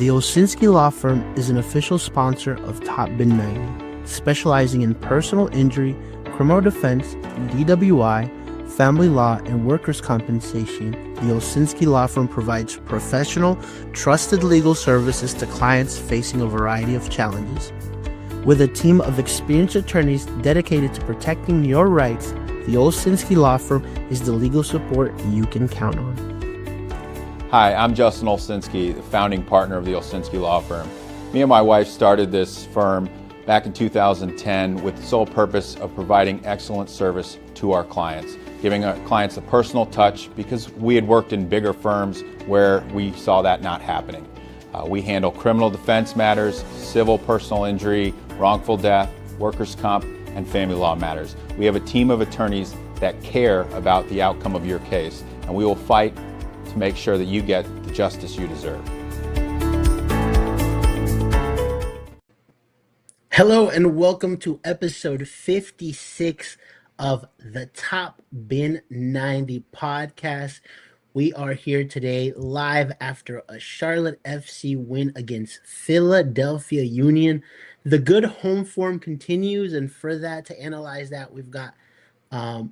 The Olsinski Law Firm is an official sponsor of Top Bin 90, specializing in personal injury, criminal defense, DWI, family law, and workers' compensation. The Olsinski Law Firm provides professional, trusted legal services to clients facing a variety of challenges. With a team of experienced attorneys dedicated to protecting your rights, the Olsinski Law Firm is the legal support you can count on. Hi, I'm Justin Olsinski, the founding partner of the Olsinski Law Firm. Me and my wife started this firm back in 2010 with the sole purpose of providing excellent service to our clients, giving our clients a personal touch because we had worked in bigger firms where we saw that not happening. We handle criminal defense matters, civil personal injury, wrongful death, workers' comp, and family law matters. We have a team of attorneys that care about the outcome of your case, and we will fight to make sure that you get the justice you deserve. Hello and welcome to episode 56 of the Top Bin 90 podcast. We are here today live after a Charlotte FC win against Philadelphia Union. The good home form continues, and for that, to analyze that, we've got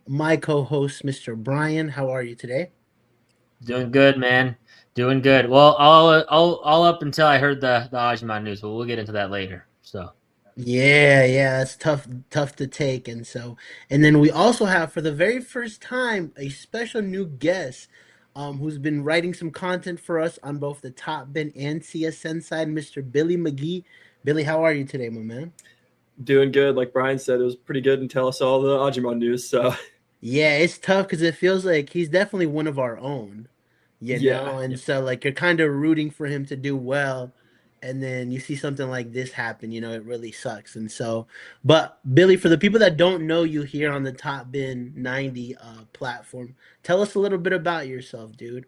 my co-host, Mr. Brian. How are you today? Doing good, man. Doing good. Well, all up until I heard the Ajman news, but we'll get into that later. So. Yeah, it's tough to take, and then we also have, for the very first time, a special new guest, who's been writing some content for us on both the Top Bin and CSN side, Mr. Billy McGee. Billy, how are you today, my man? Doing good. Like Brian said, it was pretty good until I saw the Ajman news. So yeah, it's tough because it feels like he's definitely one of our own, know, and so like you're kind of rooting for him to do well. And then you see something like this happen, it really sucks. And so, but Billy, for the people that don't know you here on the Top Bin 90 platform, tell us a little bit about yourself, dude.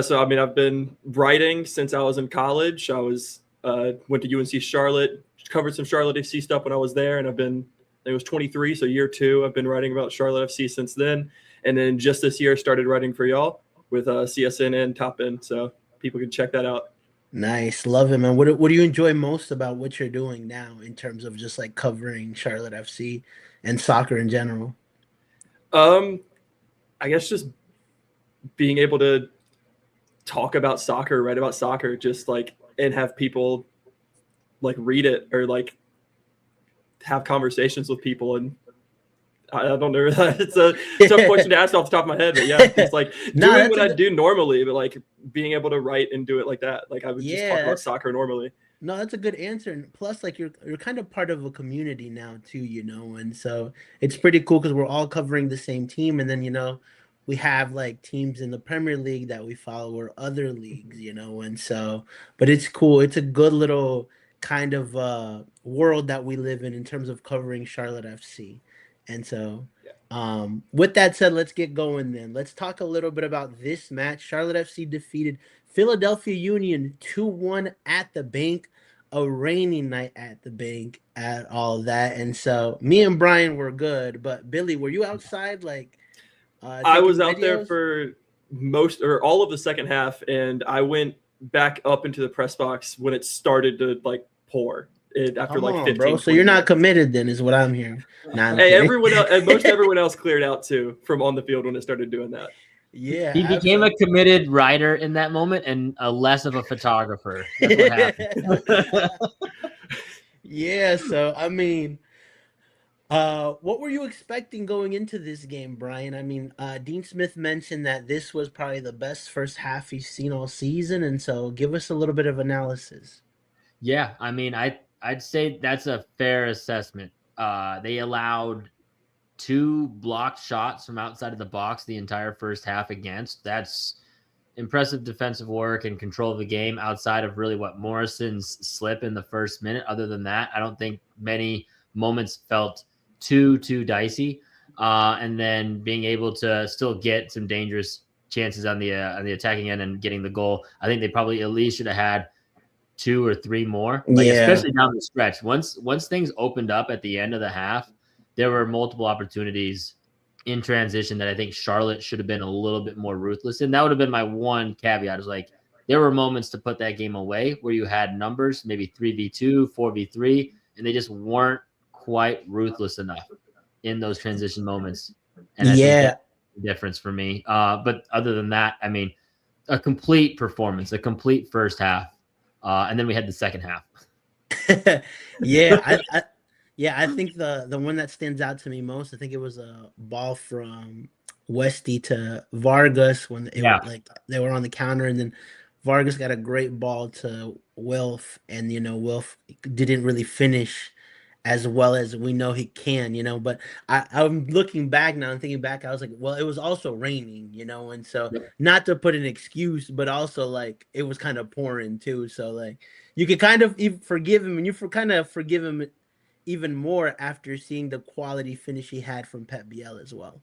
So I've been writing since I was in college. I went to UNC Charlotte, covered some Charlotte FC stuff when I was there, and I think it was 23, so year 2. I've been writing about Charlotte FC since then. And then just this year, started writing for y'all with CSN and Top Bin, so people can check that out. Nice. Love it, man. What do you enjoy most about what you're doing now in terms of just like covering Charlotte FC and soccer in general? I guess just being able to talk about soccer, write about soccer, just like, and have people like read it or like have conversations with people. And I don't know. It's a tough question to ask off the top of my head, but yeah, it's like doing what I do normally, but like being able to write and do it like that. Like I would just talk about soccer normally. No, that's a good answer. And plus, like you're kind of part of a community now too, and so it's pretty cool because we're all covering the same team, and then we have like teams in the Premier League that we follow or other leagues, and so, but it's cool. It's a good little kind of world that we live in terms of covering Charlotte FC. And so, with that said, let's get going then. Let's talk a little bit about this match. Charlotte FC defeated Philadelphia Union 2-1 at the bank, a rainy night at the bank, at all that. And so, me and Brian were good, but Billy, were you outside? Like, I was out there for most or all of the second half, and I went back up into the press box when it started to like pour. After like 15 bro. So you're not committed then, is what I'm hearing. Hey, everyone else, and most everyone else cleared out too from on the field when it started doing that. Yeah, he became a committed writer in that moment and less of a photographer. That's what happened. Yeah. So what were you expecting going into this game, Brian? Dean Smith mentioned that this was probably the best first half he's seen all season, and so give us a little bit of analysis. Yeah, I'd say that's a fair assessment. They allowed 2 blocked shots from outside of the box the entire first half against. That's impressive defensive work and control of the game outside of really what Morrison's slip in the first minute. Other than that, I don't think many moments felt too dicey. And then being able to still get some dangerous chances on the attacking end and getting the goal. I think they probably at least should have had 2 or 3 more, especially down the stretch. Once things opened up at the end of the half, there were multiple opportunities in transition that I think Charlotte should have been a little bit more ruthless. And that would have been my one caveat, is like there were moments to put that game away where you had numbers, maybe 3v2, 4v3, and they just weren't quite ruthless enough in those transition moments. And I think that's the difference for me. But other than that, I mean, a complete performance, a complete first half. And then we had the second half. I think the one that stands out to me most, I think it was a ball from Westy to Vargas when they were on the counter, and then Vargas got a great ball to Wilf, and Wilf didn't really finish as well as we know he can, but I'm looking back now and thinking back, I was like, well, it was also raining, and so not to put an excuse, but also like it was kind of pouring too. So like you could kind of forgive him, and you kind of forgive him even more after seeing the quality finish he had from Pep Biel as well.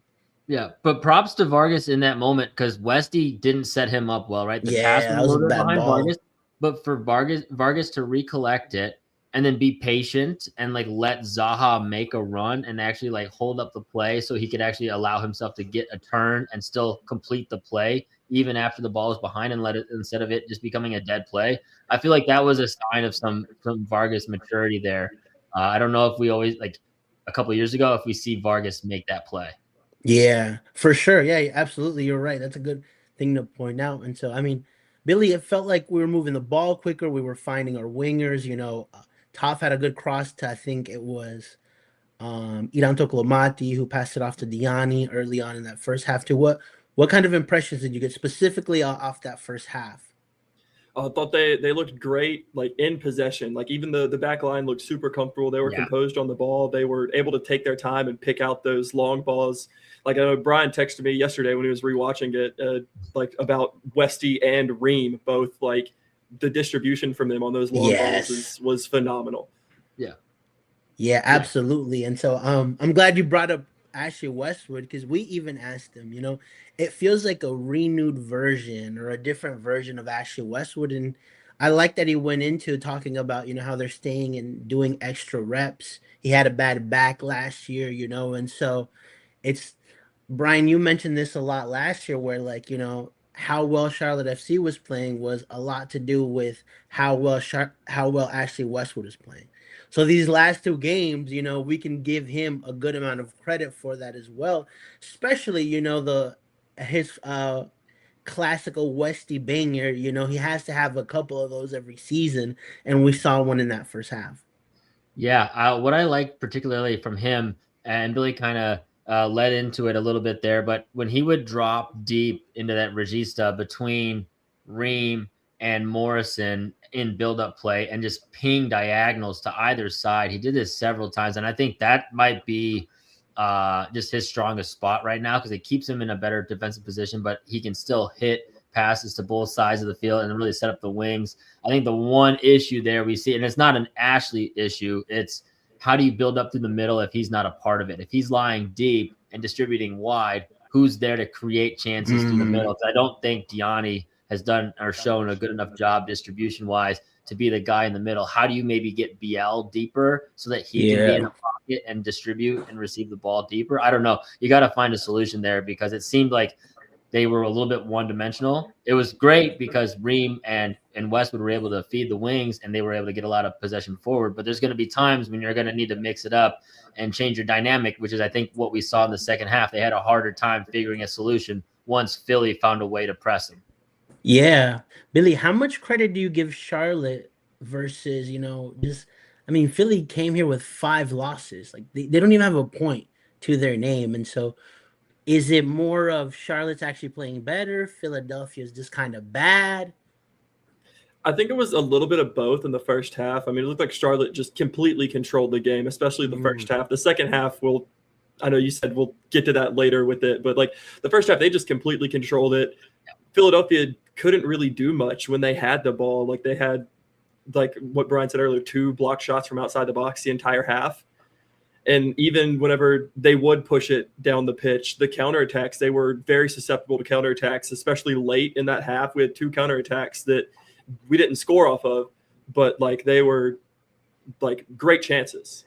Yeah, but props to Vargas in that moment because Westy didn't set him up well, right? The pass was a little bit behind Vargas, but for Vargas to recollect it and then be patient and like let Zaha make a run and actually like hold up the play so he could actually allow himself to get a turn and still complete the play even after the ball is behind and let it instead of it just becoming a dead play. I feel like that was a sign of some Vargas maturity there. I don't know if we always like a couple of years ago if we see Vargas make that play. Yeah, for sure. Yeah, absolutely. You're right. That's a good thing to point out. And so, I mean, Billy, it felt like we were moving the ball quicker. We were finding our wingers. Toff had a good cross to, I think it was Iran Toklamati, who passed it off to Diani early on in that first half. What kind of impressions did you get specifically off that first half? I thought they looked great, like in possession. Like even the back line looked super comfortable. They were composed on the ball. They were able to take their time and pick out those long balls. Like I know Brian texted me yesterday when he was rewatching it, like about Westy and Ream, both like the distribution from them on those long balls was phenomenal. Yeah, absolutely. And so I'm glad you brought up Ashley Westwood because we even asked him, it feels like a renewed version or a different version of Ashley Westwood. And I like that he went into talking about, how they're staying and doing extra reps. He had a bad back last year, and so it's Brian, you mentioned this a lot last year where like, how well Charlotte FC was playing was a lot to do with how well Ashley Westwood is playing. So these last two games, we can give him a good amount of credit for that as well, especially, his classical Westy banger, he has to have a couple of those every season, and we saw one in that first half. Yeah, what I like particularly from him, and Billy kind of led into it a little bit there, but when he would drop deep into that regista between Ream and Morrison in build-up play and just ping diagonals to either side, he did this several times, and I think that might be just his strongest spot right now because it keeps him in a better defensive position, but he can still hit passes to both sides of the field and really set up the wings. I think the one issue there we see, and it's not an Ashley issue, it's how do you build up through the middle if he's not a part of it? If he's lying deep and distributing wide, who's there to create chances through the middle? I don't think Diani has done or shown a good enough job distribution-wise to be the guy in the middle. How do you maybe get BL deeper so that he can be in the pocket and distribute and receive the ball deeper? I don't know. You got to find a solution there because it seemed like they were a little bit one-dimensional. It was great because Ream and Westwood were able to feed the wings and they were able to get a lot of possession forward. But there's going to be times when you're going to need to mix it up and change your dynamic, which is, I think, what we saw in the second half. They had a harder time figuring a solution once Philly found a way to press them. Yeah. Billy, how much credit do you give Charlotte versus, Philly came here with 5 losses. Like they don't even have a point to their name. And so is it more of Charlotte's actually playing better? Philadelphia's just kind of bad? I think it was a little bit of both in the first half. I mean, it looked like Charlotte just completely controlled the game, especially the first half. The second half, I know you said we'll get to that later with it, but like the first half, they just completely controlled it. Philadelphia couldn't really do much when they had the ball. Like they had, like what Brian said earlier, 2 block shots from outside the box the entire half. And even whenever they would push it down the pitch, the counterattacks, they were very susceptible to counterattacks, especially late in that half. We had 2 counterattacks that we didn't score off of, but like they were like great chances.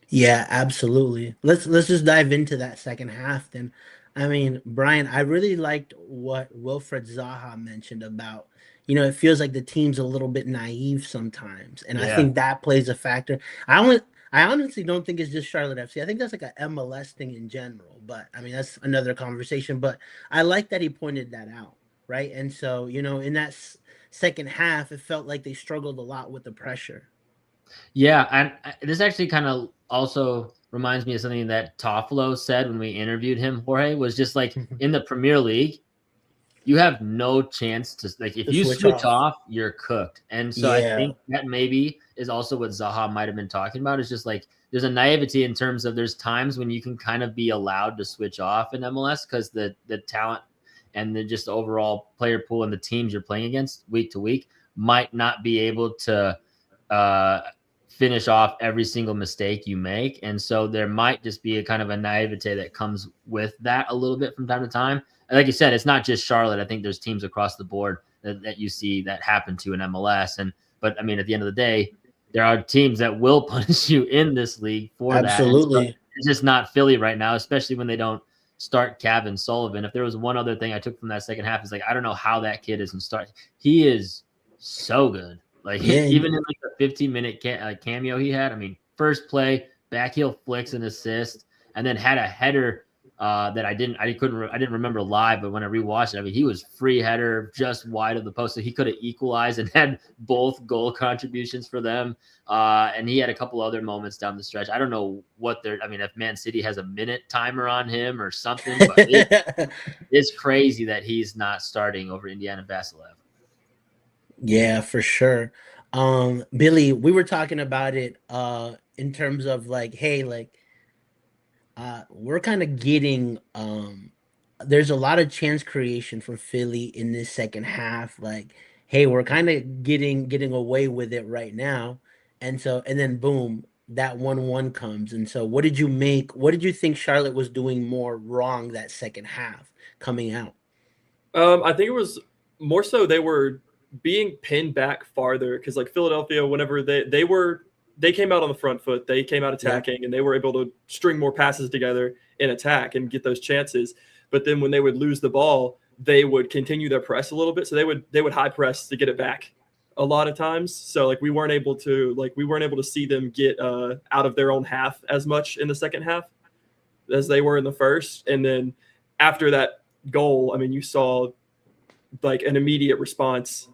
Yeah, absolutely. Let's just dive into that second half then. I mean, Brian, I really liked what Wilfred Zaha mentioned about, it feels like the team's a little bit naive sometimes, and I Yeah. think that plays a factor. I only, I honestly don't think it's just Charlotte FC. I think that's like a MLS thing in general, but I mean that's another conversation. But I like that he pointed that out, right? And so, in that second half, it felt like they struggled a lot with the pressure. Yeah, and this actually kind of also reminds me of something that Toffolo said when we interviewed him. Jorge was just like, in the Premier League, you have no chance to, like, if To you switch switch off. off, you're cooked. And so I Yeah, think that maybe is also what Zaha might have been talking about. Is just like there's a naivety in terms of there's times when you can kind of be allowed to switch off in MLS because the talent and the just overall player pool and the teams you're playing against week to week might not be able to uh, finish off every single mistake you make. And so there might just be a kind of a naivete that comes with that a little bit from time to time. And like you said, it's not just Charlotte. I think there's teams across the board that you see that happen to in MLS. But I mean, at the end of the day, there are teams that will punish you in this league for that. And so absolutely. it's just not Philly right now, especially when they don't start Kevin Sullivan. If there was one other thing I took from that second half, is like, I don't know how that kid isn't starting. He is so good. Like Yeah, even in like the 15-minute cameo he had, I mean, first play, back heel flicks an assist, and then had a header that I didn't remember live, but when I rewatched it, I mean, he was free header just wide of the post, so he could have equalized and had both goal contributions for them. And he had a couple other moments down the stretch. I don't know what they're. I mean, if Man City has a minute timer on him or something, but it's crazy that he's not starting over Indiana Vasilev. Yeah, for sure. Billy, we were talking about it in terms of like, hey, like we're kind of getting there's a lot of chance creation from Philly in this second half. Like, hey, we're kind of getting away with it right now. And then boom, that 1-1 comes. And so what did you think Charlotte was doing more wrong that second half coming out? I think it was more so they were being pinned back farther because like Philadelphia, whenever they came out on the front foot, they came out Yeah. attacking, and they were able to string more passes together in attack and get those chances. But then when they would lose the ball, they would continue their press a little bit. So they would high press to get it back a lot of times. So like we weren't able to see them get out of their own half as much in the second half as they were in the first. And then after that goal, I mean, you saw like an immediate response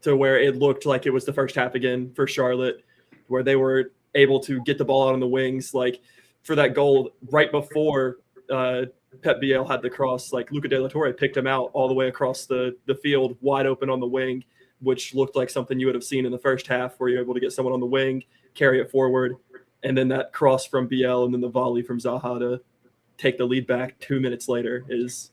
to where it looked like it was the first half again for Charlotte, where they were able to get the ball out on the wings. Like for that goal right before Pep Biel had the cross, like Luca De La Torre picked him out all the way across the field, wide open on the wing, which looked like something you would have seen in the first half, where you're able to get someone on the wing, carry it forward, and then that cross from Biel and then the volley from Zaha to take the lead back 2 minutes later is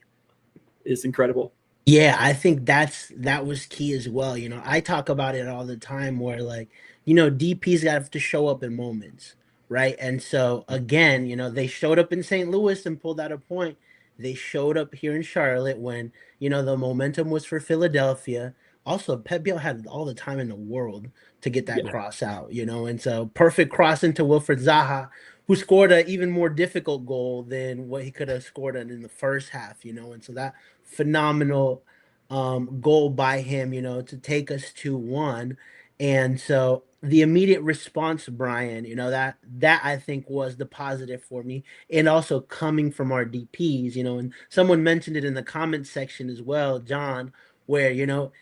incredible. Yeah, I think that was key as well. I talk about it all the time where like, DPs have to show up in moments, right? And so again, they showed up in St. Louis and pulled out a point. They showed up here in Charlotte when, the momentum was for Philadelphia. Also, Pep Biel had all the time in the world to get that Yeah. cross out, and so perfect cross into Wilfred Zaha, who scored an even more difficult goal than what he could have scored in the first half, and so that phenomenal goal by him, to take us 2-1. And so the immediate response, Brian, that I think was the positive for me. And also coming from our DPs, and someone mentioned it in the comment section as well, John, where,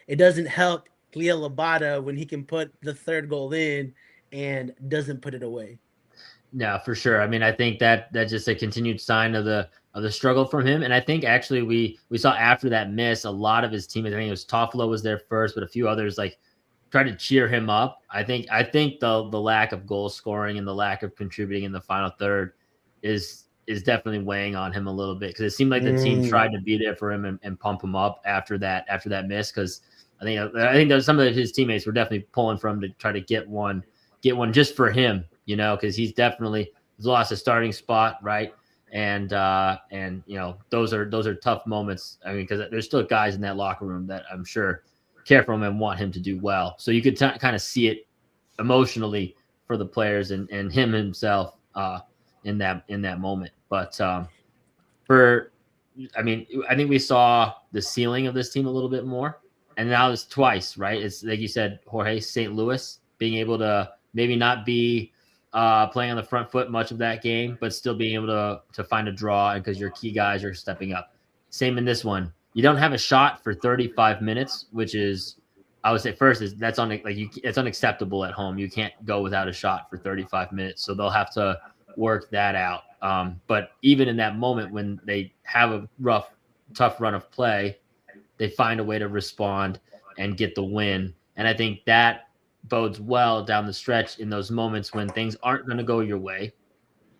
it doesn't help Cleo Labata when he can put the third goal in and doesn't put it away. Yeah, for sure. I mean, I think that's just a continued sign of the struggle from him. And I think actually we saw after that miss, a lot of his teammates, I think it was Toffolo was there first, but a few others like tried to cheer him up. I think the lack of goal scoring and the lack of contributing in the final third is definitely weighing on him a little bit, because it seemed like the team tried to be there for him and pump him up after that miss. Because I think there's some of his teammates were definitely pulling for him to try to get one just for him, because he's lost a starting spot, right? And those are tough moments. I mean, because there's still guys in that locker room that I'm sure care for him and want him to do well. So you could kind of see it emotionally for the players and him himself in that moment. But for I mean, I think we saw the ceiling of this team a little bit more. And now it's twice, right? It's like you said, Jorge, St. Louis being able to maybe not be playing on the front foot much of that game, but still being able to find a draw, and because your key guys are stepping up. Same in this one. You don't have a shot for 35 minutes, which is, I would say, first is that's it's unacceptable at home. You can't go without a shot for 35 minutes, so they'll have to work that out. But even in that moment when they have a tough run of play, they find a way to respond and get the win. And I think that bodes well down the stretch in those moments when things aren't going to go your way.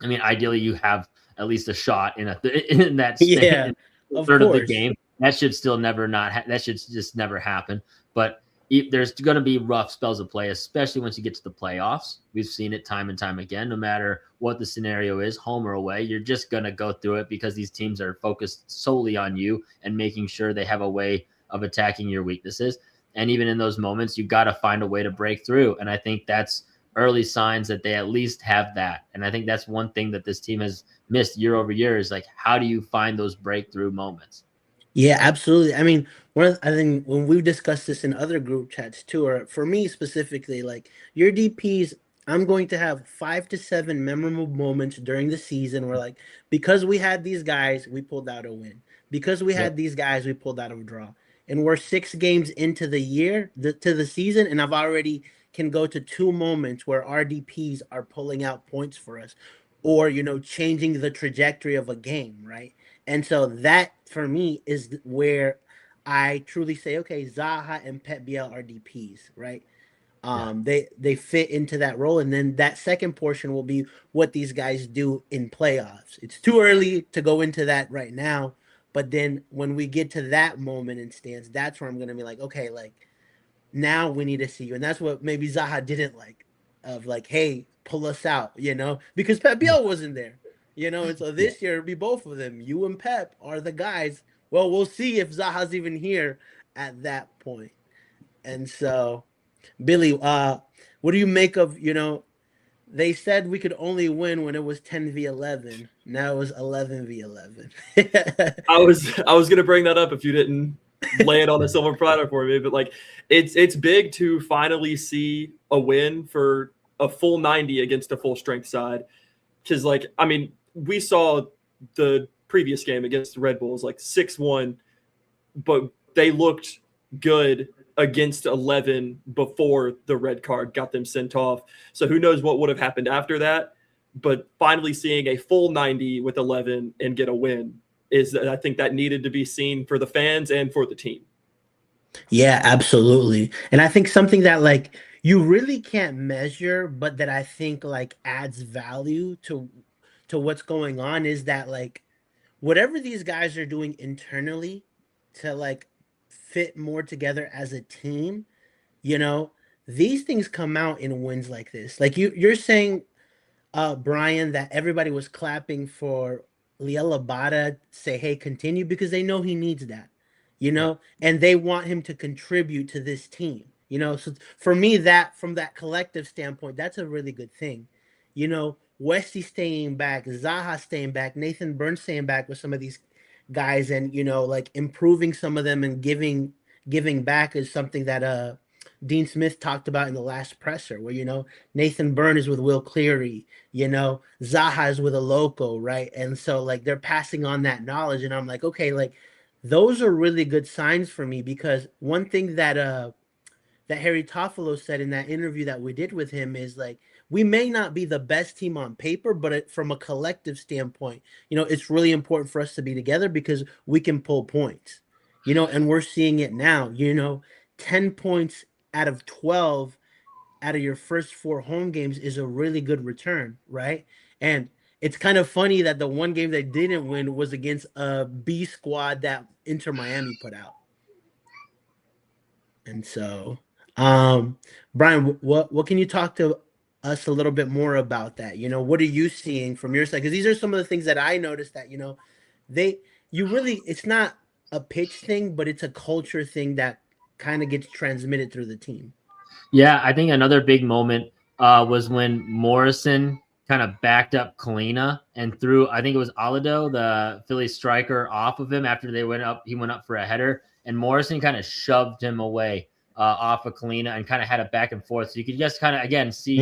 I mean, ideally, you have at least a shot in that Yeah, of third of the course. game. That should still that should just never happen. But there's going to be rough spells of play, especially once you get to the playoffs. We've seen it time and time again. No matter what the scenario is, home or away, you're just going to go through it because these teams are focused solely on you and making sure they have a way of attacking your weaknesses. And even in those moments, you've got to find a way to break through. And I think that's early signs that they at least have that. And I think that's one thing that this team has missed year over year is like, how do you find those breakthrough moments? Yeah, absolutely. I mean, I think when we've discussed this in other group chats too, or for me specifically, like your DPs, I'm going to have 5 to 7 memorable moments during the season where, like, because we had these guys, we pulled out a win. Because we had these guys, we pulled out a draw. And we're 6 games into the year, to the season, and I've already can go to 2 moments where our DPs are pulling out points for us, or changing the trajectory of a game, right? And so that for me is where I truly say, okay, Zaha and Pep Biel are DPs, right? They fit into that role, and then that second portion will be what these guys do in playoffs. It's too early to go into that right now, but then when we get to that moment in stance, that's where I'm gonna be like, okay, like now we need to see you, and that's what maybe Zaha didn't like, of like, hey, pull us out, because Pep Biel wasn't there, and so this year it'll be both of them. You and Pep are the guys. Well, we'll see if Zaha's even here at that point, and so. Billy, what do you make of, they said we could only win when it was 10v11. Now it was 11v11. I was gonna bring that up if you didn't lay it on a silver platter for me, but like it's big to finally see a win for a full 90 against a full strength side. Because like, I mean, we saw the previous game against the Red Bulls like 6-1, but they looked good against 11 before the red card got them sent off. So who knows what would have happened after that. But finally seeing a full 90 with 11 and get a win is, I think, that needed to be seen for the fans and for the team. Yeah, absolutely. And I think something that like you really can't measure, but that I think like adds value to what's going on is that like whatever these guys are doing internally to like fit more together as a team, these things come out in wins like this. Like you're saying, Brian, that everybody was clapping for Liel Abada say, hey, continue, because they know he needs that, and they want him to contribute to this team, So for me, that from that collective standpoint, that's a really good thing. Westy staying back, Zaha staying back, Nathan Burns staying back with some of these guys, and like improving some of them and giving back is something that Dean Smith talked about in the last presser, where Nathan Burns is with Will Cleary, Zaha is with a loco, right? And so like they're passing on that knowledge, and I'm like, okay, like those are really good signs for me, because one thing that Harry Toffolo said in that interview that we did with him is like, we may not be the best team on paper, but from a collective standpoint, it's really important for us to be together because we can pull points, and we're seeing it now, 10 points out of 12 out of your first 4 home games is a really good return, right? And it's kind of funny that the one game they didn't win was against a B squad that Inter Miami put out. And so, Brian, what can you talk to us a little bit more about that? What are you seeing from your side? Because these are some of the things that I noticed that, it's not a pitch thing, but it's a culture thing that kind of gets transmitted through the team. Yeah, I think another big moment was when Morrison kind of backed up Kalina and threw, I think it was Alado, the Philly striker, off of him after they went up. He went up for a header, and Morrison kind of shoved him away off of Kalina and kind of had a back and forth. So you could just kind of, again, see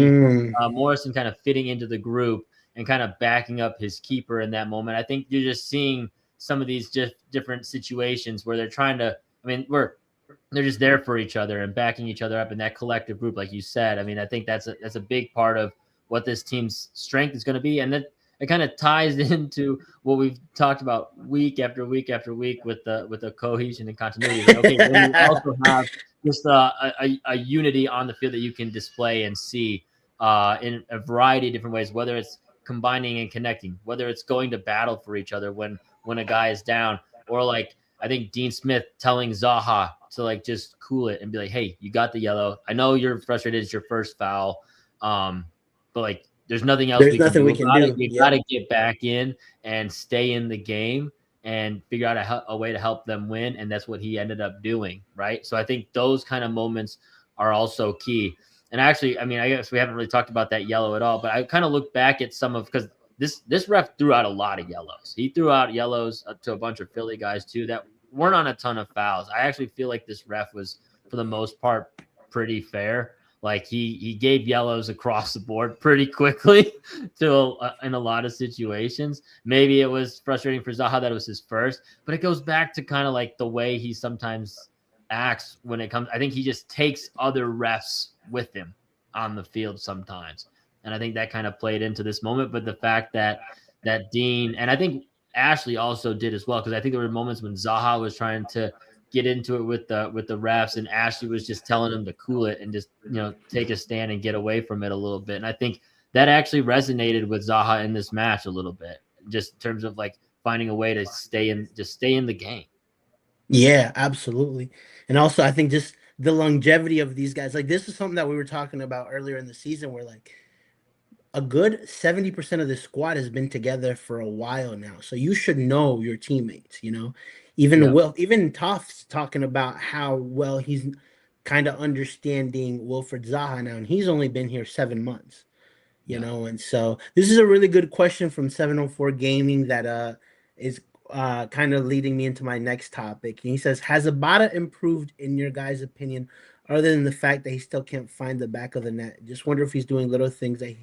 Morrison kind of fitting into the group and kind of backing up his keeper in that moment. I think you're just seeing some of these just different situations where they're trying to, I mean, they're just there for each other and backing each other up in that collective group, like you said. I mean, I think that's a big part of what this team's strength is going to be. And that it kind of ties into what we've talked about week after week after week with the cohesion and continuity. Like, okay, then you also have just a unity on the field that you can display and see in a variety of different ways, whether it's combining and connecting, whether it's going to battle for each other when a guy is down, or like I think Dean Smith telling Zaha to like just cool it and be like, hey, you got the yellow. I know you're frustrated. It's your first foul. But like there's nothing else we can do. We got to get back in and stay in the game and figure out a way to help them win. And that's what he ended up doing. Right. So I think those kind of moments are also key. And actually, I mean, I guess we haven't really talked about that yellow at all, but I kind of look back at some of, because this ref threw out a lot of yellows. He threw out yellows to a bunch of Philly guys too that weren't on a ton of fouls. I actually feel like this ref was, for the most part, pretty fair. Like he gave yellows across the board pretty quickly to in a lot of situations. Maybe it was frustrating for Zaha that it was his first, but it goes back to kind of like the way he sometimes acts when it comes. I think he just takes other refs with him on the field sometimes. And I think that kind of played into this moment. But the fact that Dean, and I think Ashley also did as well, because I think there were moments when Zaha was trying to get into it with the refs, and Ashley was just telling him to cool it and just, take a stand and get away from it a little bit. And I think that actually resonated with Zaha in this match a little bit, just in terms of like finding a way to stay in the game. Yeah, absolutely. And also I think just the longevity of these guys, like this is something that we were talking about earlier in the season, where like a good 70% of the squad has been together for a while now. So you should know your teammates, even Toff's talking about how well he's kind of understanding Wilfried Zaha now, and he's only been here 7 months, you know. And so this is a really good question from 704 Gaming that is kind of leading me into my next topic. And he says, has Abada improved in your guys' opinion, other than the fact that he still can't find the back of the net? Just wonder if he's doing little things that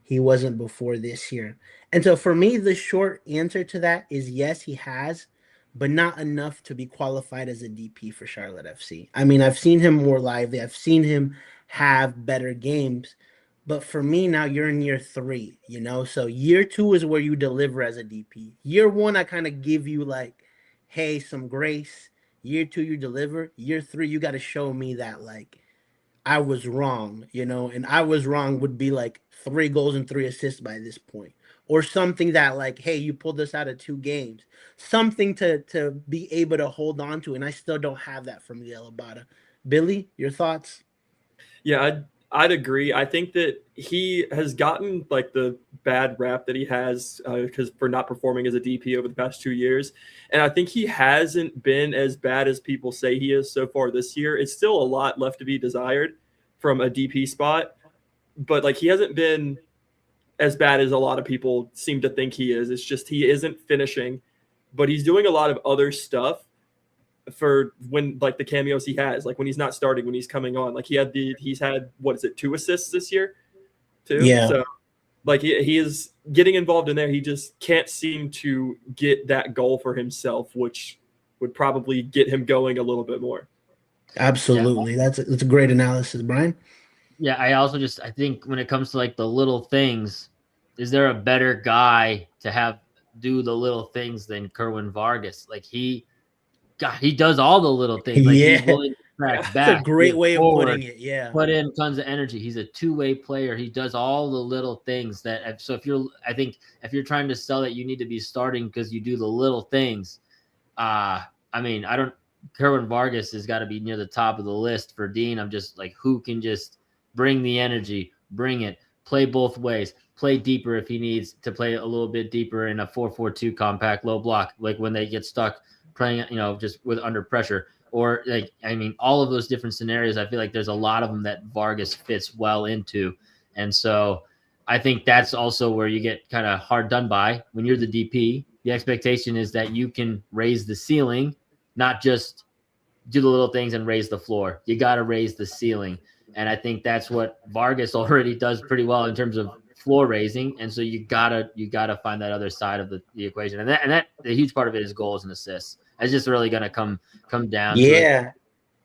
he wasn't before this year. And so for me, the short answer to that is yes, he has, but not enough to be qualified as a DP for Charlotte FC. I mean, I've seen him more lively. I've seen him have better games. But for me now, you're in year 3, So year 2 is where you deliver as a DP. Year 1, I kind of give you like, hey, some grace. Year 2, you deliver. Year 3, you got to show me that like I was wrong, and I was wrong would be like 3 goals and 3 assists by this point, or something that like, hey, you pulled us out of 2 games, something to be able to hold on to. And I still don't have that from Miguel Abada. Billy, your thoughts? Yeah, I'd agree. I think that he has gotten like the bad rap that he has because for not performing as a DP over the past 2 years. And I think he hasn't been as bad as people say he is so far this year. It's still a lot left to be desired from a DP spot, but like he hasn't been as bad as a lot of people seem to think he is. It's just he isn't finishing, but he's doing a lot of other stuff for when like the cameos he has, like when he's not starting, when he's coming on, like he's had 2 assists this year too. Yeah. So like he is getting involved in there. He just can't seem to get that goal for himself, which would probably get him going a little bit more. Absolutely. Yeah. That's a great analysis, Brian. Yeah. I think when it comes to like the little things, is there a better guy to do the little things than Kerwin Vargas? Like he does all the little things. Like he's willing to track back. That's a great way of putting it. Yeah. Put in tons of energy. He's a two-way player. He does all the little things so if you're trying to sell it, you need to be starting because you do the little things. Kerwin Vargas has got to be near the top of the list for Dean. I'm just like, who can just bring the energy, bring it, play both ways, play deeper if he needs to play a little bit deeper in a 4-4-2 compact low block, like when they get stuck playing, just with under pressure, or all of those different scenarios. I feel like there's a lot of them that Vargas fits well into. And so I think that's also where you get kind of hard done by when you're the DP. The expectation is that you can raise the ceiling, not just do the little things and raise the floor. You got to raise the ceiling. And I think that's what Vargas already does pretty well in terms of floor raising. And so you gotta find that other side of the equation. And that the huge part of it is goals and assists. It's just really gonna come down to it.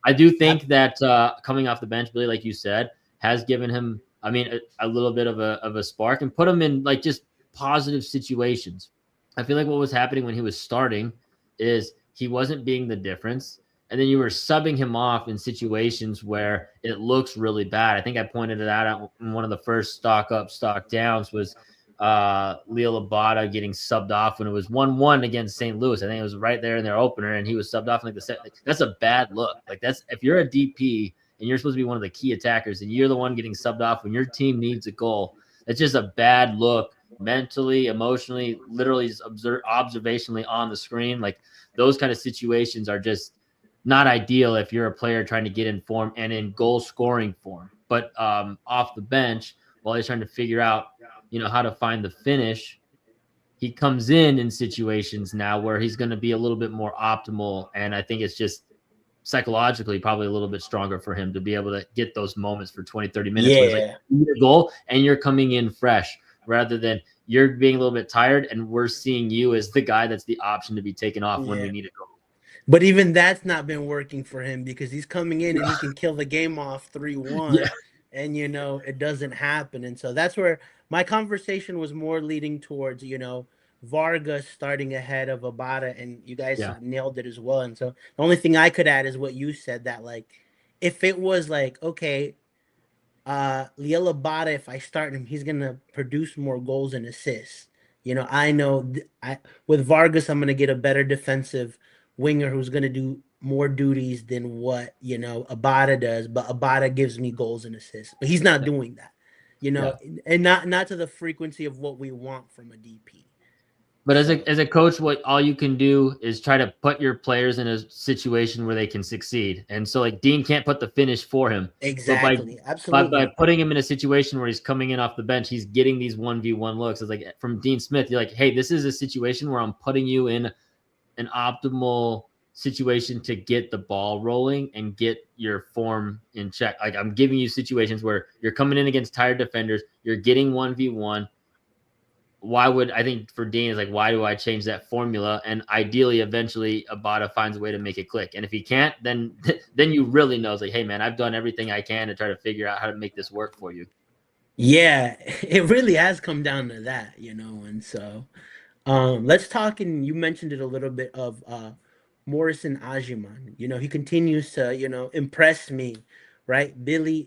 I do think that coming off the bench, Billy, like you said, has given him, I mean, a little bit of a spark and put him in like just positive situations. I feel like what was happening when he was starting is he wasn't being the difference. And then you were subbing him off in situations where it looks really bad. I think I pointed it out in one of the first stock up, stock downs was Leo Labata getting subbed off when it was 1-1 against St. Louis. I think it was right there in their opener, and he was subbed off in like the set. Like, that's a bad look. Like that's if you're a DP and you're supposed to be one of the key attackers, and you're the one getting subbed off when your team needs a goal. It's just a bad look mentally, emotionally, literally just observationally on the screen. Like those kind of situations are just not ideal if you're a player trying to get in form and in goal scoring form. But off the bench, while he's trying to figure out, how to find the finish, he comes in situations now where he's going to be a little bit more optimal. And I think it's just psychologically probably a little bit stronger for him to be able to get those moments for 20, 30 minutes where it's like you need a goal and you're coming in fresh rather than you're being a little bit tired and we're seeing you as the guy that's the option to be taken off when we need a goal. But even that's not been working for him because he's coming in and he can kill the game off 3-1 and, it doesn't happen. And so that's where my conversation was more leading towards, Vargas starting ahead of Abada, and you guys nailed it as well. And so the only thing I could add is what you said, that like, if it was like, okay, Liel Abada, if I start him, he's going to produce more goals and assists. I know with Vargas, I'm going to get a better defensive winger who's going to do more duties than what Abada does, but Abada gives me goals and assists, but he's not doing that, and not to the frequency of what we want from a DP. But as a coach, what all you can do is try to put your players in a situation where they can succeed. And so like Dean can't put the finish for him. Exactly. Absolutely. By putting him in a situation where he's coming in off the bench, he's getting these 1v1 looks. It's like from Dean Smith, you're like, hey, this is a situation where I'm putting you in an optimal situation to get the ball rolling and get your form in check. Like I'm giving you situations where you're coming in against tired defenders, you're getting 1v1. I think for Dean is like, why do I change that formula? And ideally, eventually Abada finds a way to make it click. And if he can't, then you really know it's like, hey man, I've done everything I can to try to figure out how to make this work for you. Yeah, it really has come down to that, and so let's talk, and you mentioned it a little bit of Morrison Ajiman. He continues to, impress me, right? Billy,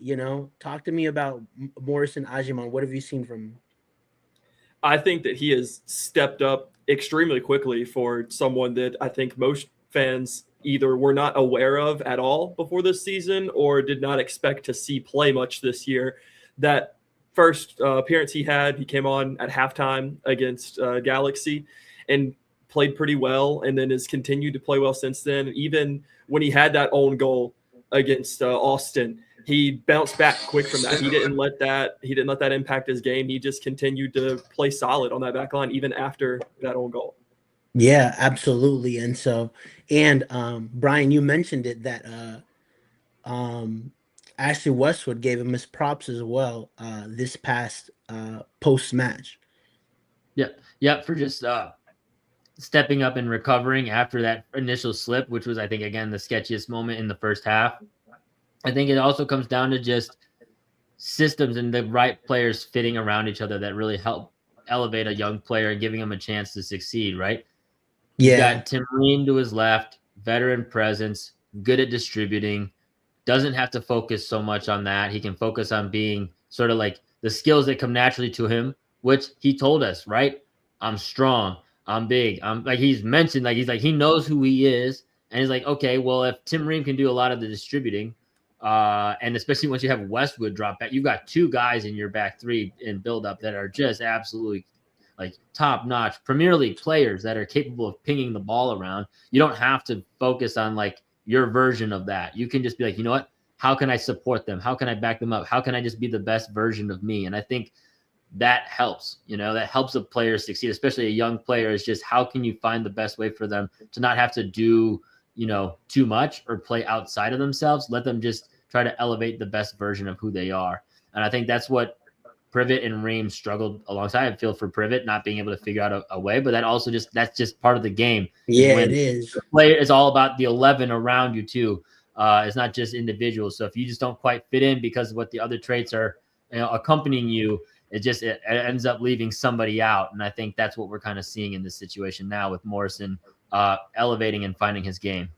talk to me about Morrison Ajiman. What have you seen from him? I think that he has stepped up extremely quickly for someone that I think most fans either were not aware of at all before this season or did not expect to see play much this year. That first appearance he came on at halftime against Galaxy and played pretty well, and then has continued to play well since then. Even when he had that own goal against Austin, he bounced back quick from that. He didn't let that impact his game. He just continued to play solid on that back line even after that own goal. Yeah, absolutely. And so, Brian, you mentioned it that Ashley Westwood gave him his props as well this past post-match. Yeah, for just stepping up and recovering after that initial slip, which was, I think, again, the sketchiest moment in the first half. I think it also comes down to just systems and the right players fitting around each other that really help elevate a young player and giving him a chance to succeed, right? Yeah. He's got Tim Ream to his left, veteran presence, good at distributing, doesn't have to focus so much on that. He can focus on being sort of like the skills that come naturally to him, which he told us, right? I'm strong. I'm big. I'm like, he's mentioned, like, he knows who he is. And he's like, okay, well, if Tim Ream can do a lot of the distributing, and especially once you have Westwood drop back, you've got two guys in your back three in buildup that are just absolutely like top-notch Premier League players that are capable of pinging the ball around. You don't have to focus on like your version of that. You can just be like, you know what? How can I support them? How can I back them up? How can I just be the best version of me? And I think that helps. That helps a player succeed, especially a young player. Is just how can you find the best way for them to not have to do too much or play outside of themselves. Let them just try to elevate the best version of who they are. And I think that's what Privet and Ream struggled alongside. I feel for Privet not being able to figure out a way, but that's just part of the game. Yeah, it is. The player is all about the 11 around you too. It's not just individuals. So if you just don't quite fit in because of what the other traits are accompanying you, it ends up leaving somebody out. And I think that's what we're kind of seeing in this situation now with Morrison elevating and finding his game.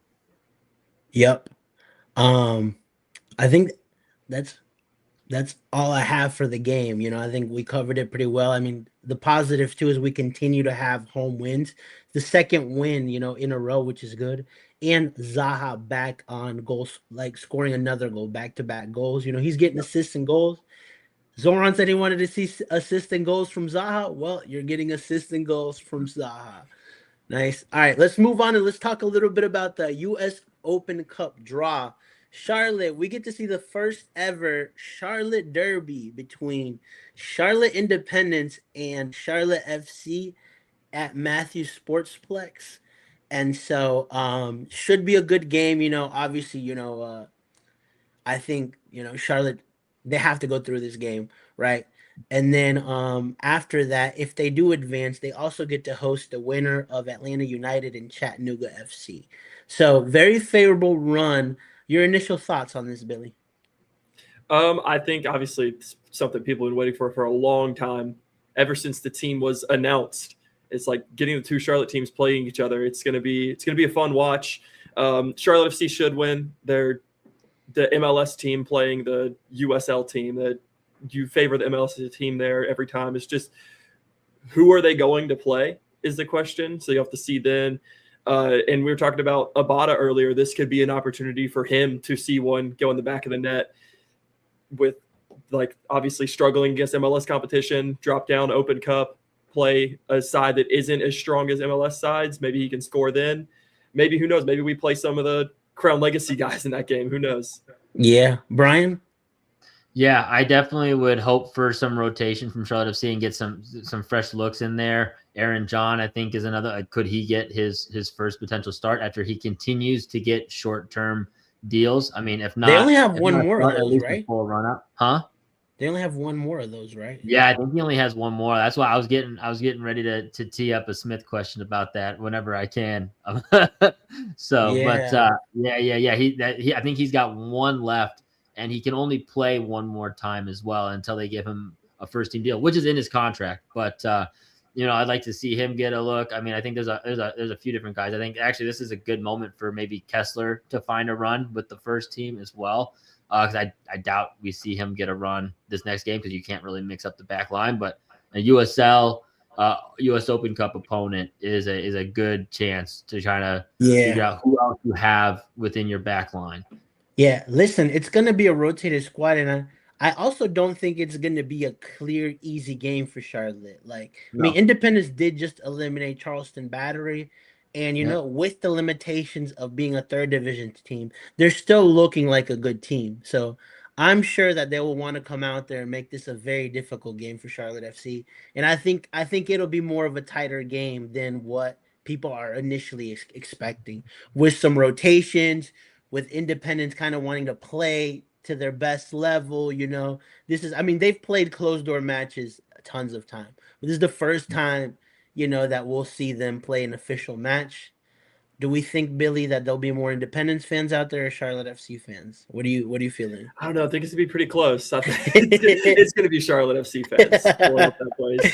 Yep. I think that's all I have for the game. I think we covered it pretty well. I mean, the positive too is we continue to have home wins. The second win, in a row, which is good. And Zaha back on goals, like scoring another goal, back-to-back goals. He's getting assists and goals. Zoran said he wanted to see assists and goals from Zaha. Well, you're getting assists and goals from Zaha. Nice. All right, let's move on and let's talk a little bit about the U.S. Open Cup draw. Charlotte, we get to see the first ever Charlotte Derby between Charlotte Independence and Charlotte FC at Matthews Sportsplex. And so should be a good game. Obviously, I think, Charlotte, they have to go through this game, right? And then after that, if they do advance, they also get to host the winner of Atlanta United and Chattanooga FC. So very favorable run. Your initial thoughts on this, Billy? I think obviously it's something people have been waiting for a long time. Ever since the team was announced, it's like getting the two Charlotte teams playing each other. It's gonna be a fun watch. Charlotte FC should win. They're the MLS team playing the USL team. That you favor the MLS team there every time. It's just who are they going to play is the question. So you have to see then. And we were talking about Abada earlier. This could be an opportunity for him to see one go in the back of the net with, like, obviously struggling against MLS competition, drop down Open Cup, play a side that isn't as strong as MLS sides. Maybe he can score then. Maybe, who knows? Maybe we play some of the Crown Legacy guys in that game. Who knows? Yeah. Brian? Yeah, I definitely would hope for some rotation from Charlotte FC and get some fresh looks in there. Aaron John, I think, is another. Could he get his first potential start after he continues to get short-term deals? I mean, if not, they only have one more of those, right? Full run up, huh? They only have one more of those, right? Yeah, I think he only has one more. That's why I was getting ready to tee up a Smith question about that whenever I can. So, yeah. But yeah. I think he's got one left, and he can only play one more time as well until they give him a first team deal, which is in his contract. But I'd like to see him get a look. I mean, I think there's a few different guys. I think actually this is a good moment for maybe Kessler to find a run with the first team as well. Because I doubt we see him get a run this next game because you can't really mix up the back line. But a USL, U.S. Open Cup opponent is a good chance to try to figure out who else you have within your back line. Yeah, listen, it's going to be a rotated squad, and I also don't think it's going to be a clear, easy game for Charlotte. I mean, Independence did just eliminate Charleston Battery. And, with the limitations of being a third division team, they're still looking like a good team. So I'm sure that they will want to come out there and make this a very difficult game for Charlotte FC. And I think it'll be more of a tighter game than what people are initially expecting, with some rotations, with Independence kind of wanting to play to their best level. They've played closed door matches tons of time. This is the first time that we'll see them play an official match. Do we think, Billy, that there'll be more Independence fans out there or Charlotte FC fans? What are you feeling? I don't know. I think it's gonna be pretty close. I think it's gonna be Charlotte FC fans pulling up that place.